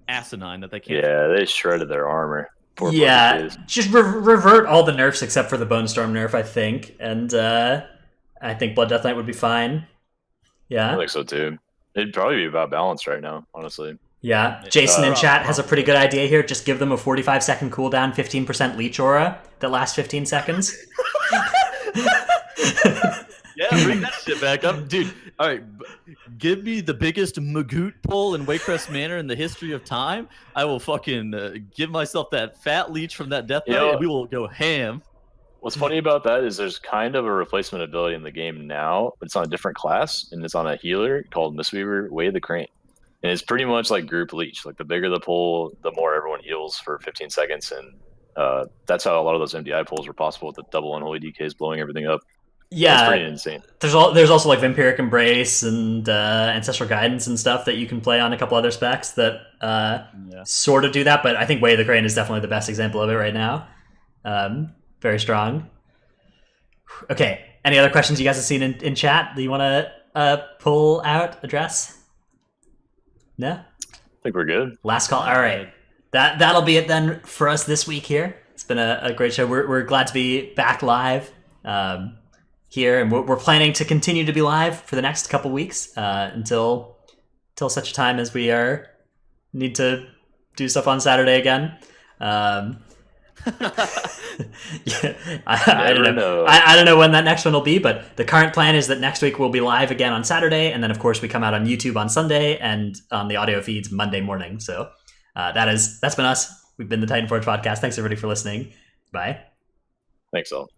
asinine that they can't. Yeah, they shredded their armor. Poor just revert all the nerfs except for the Bone Storm nerf, I think. And I think Blood Death Knight would be fine. Yeah. I think so too. It'd probably be about balance right now, honestly. Yeah. Jason in chat has a pretty good idea here. Just give them a 45-second cooldown, 15% leech aura that lasts 15 seconds. Yeah, bring that shit back up. Dude, all right, give me the biggest Magoot pull in Waycrest Manor in the history of time. I will fucking give myself that fat leech from that Death Knight, and we will go ham. What's funny about that is there's kind of a replacement ability in the game now, but it's on a different class, and it's on a healer called Mistweaver Way the Crane. And it's pretty much like group leech. Like the bigger the pull, the more everyone heals for 15 seconds, and that's how a lot of those MDI pulls were possible with the double unholy DKs blowing everything up. Yeah, it's pretty insane. There's also like Vampiric Embrace and Ancestral Guidance and stuff that you can play on a couple other specs that sort of do that, but I think Way of the Crane is definitely the best example of it right now. Very strong. Okay, any other questions you guys have seen in chat that you want to pull out, address? No? I think we're good. Last call. All right. That'll be it then for us this week here. It's been a great show. We're glad to be back live here, and we're planning to continue to be live for the next couple weeks until such a time as we need to do stuff on Saturday again. Yeah, I don't know. I don't know when that next one will be, but the current plan is that next week we'll be live again on Saturday, and then of course we come out on YouTube on Sunday and on the audio feeds Monday morning. So that's been us. We've been the Titanforge podcast. Thanks everybody for listening. Bye. Thanks all.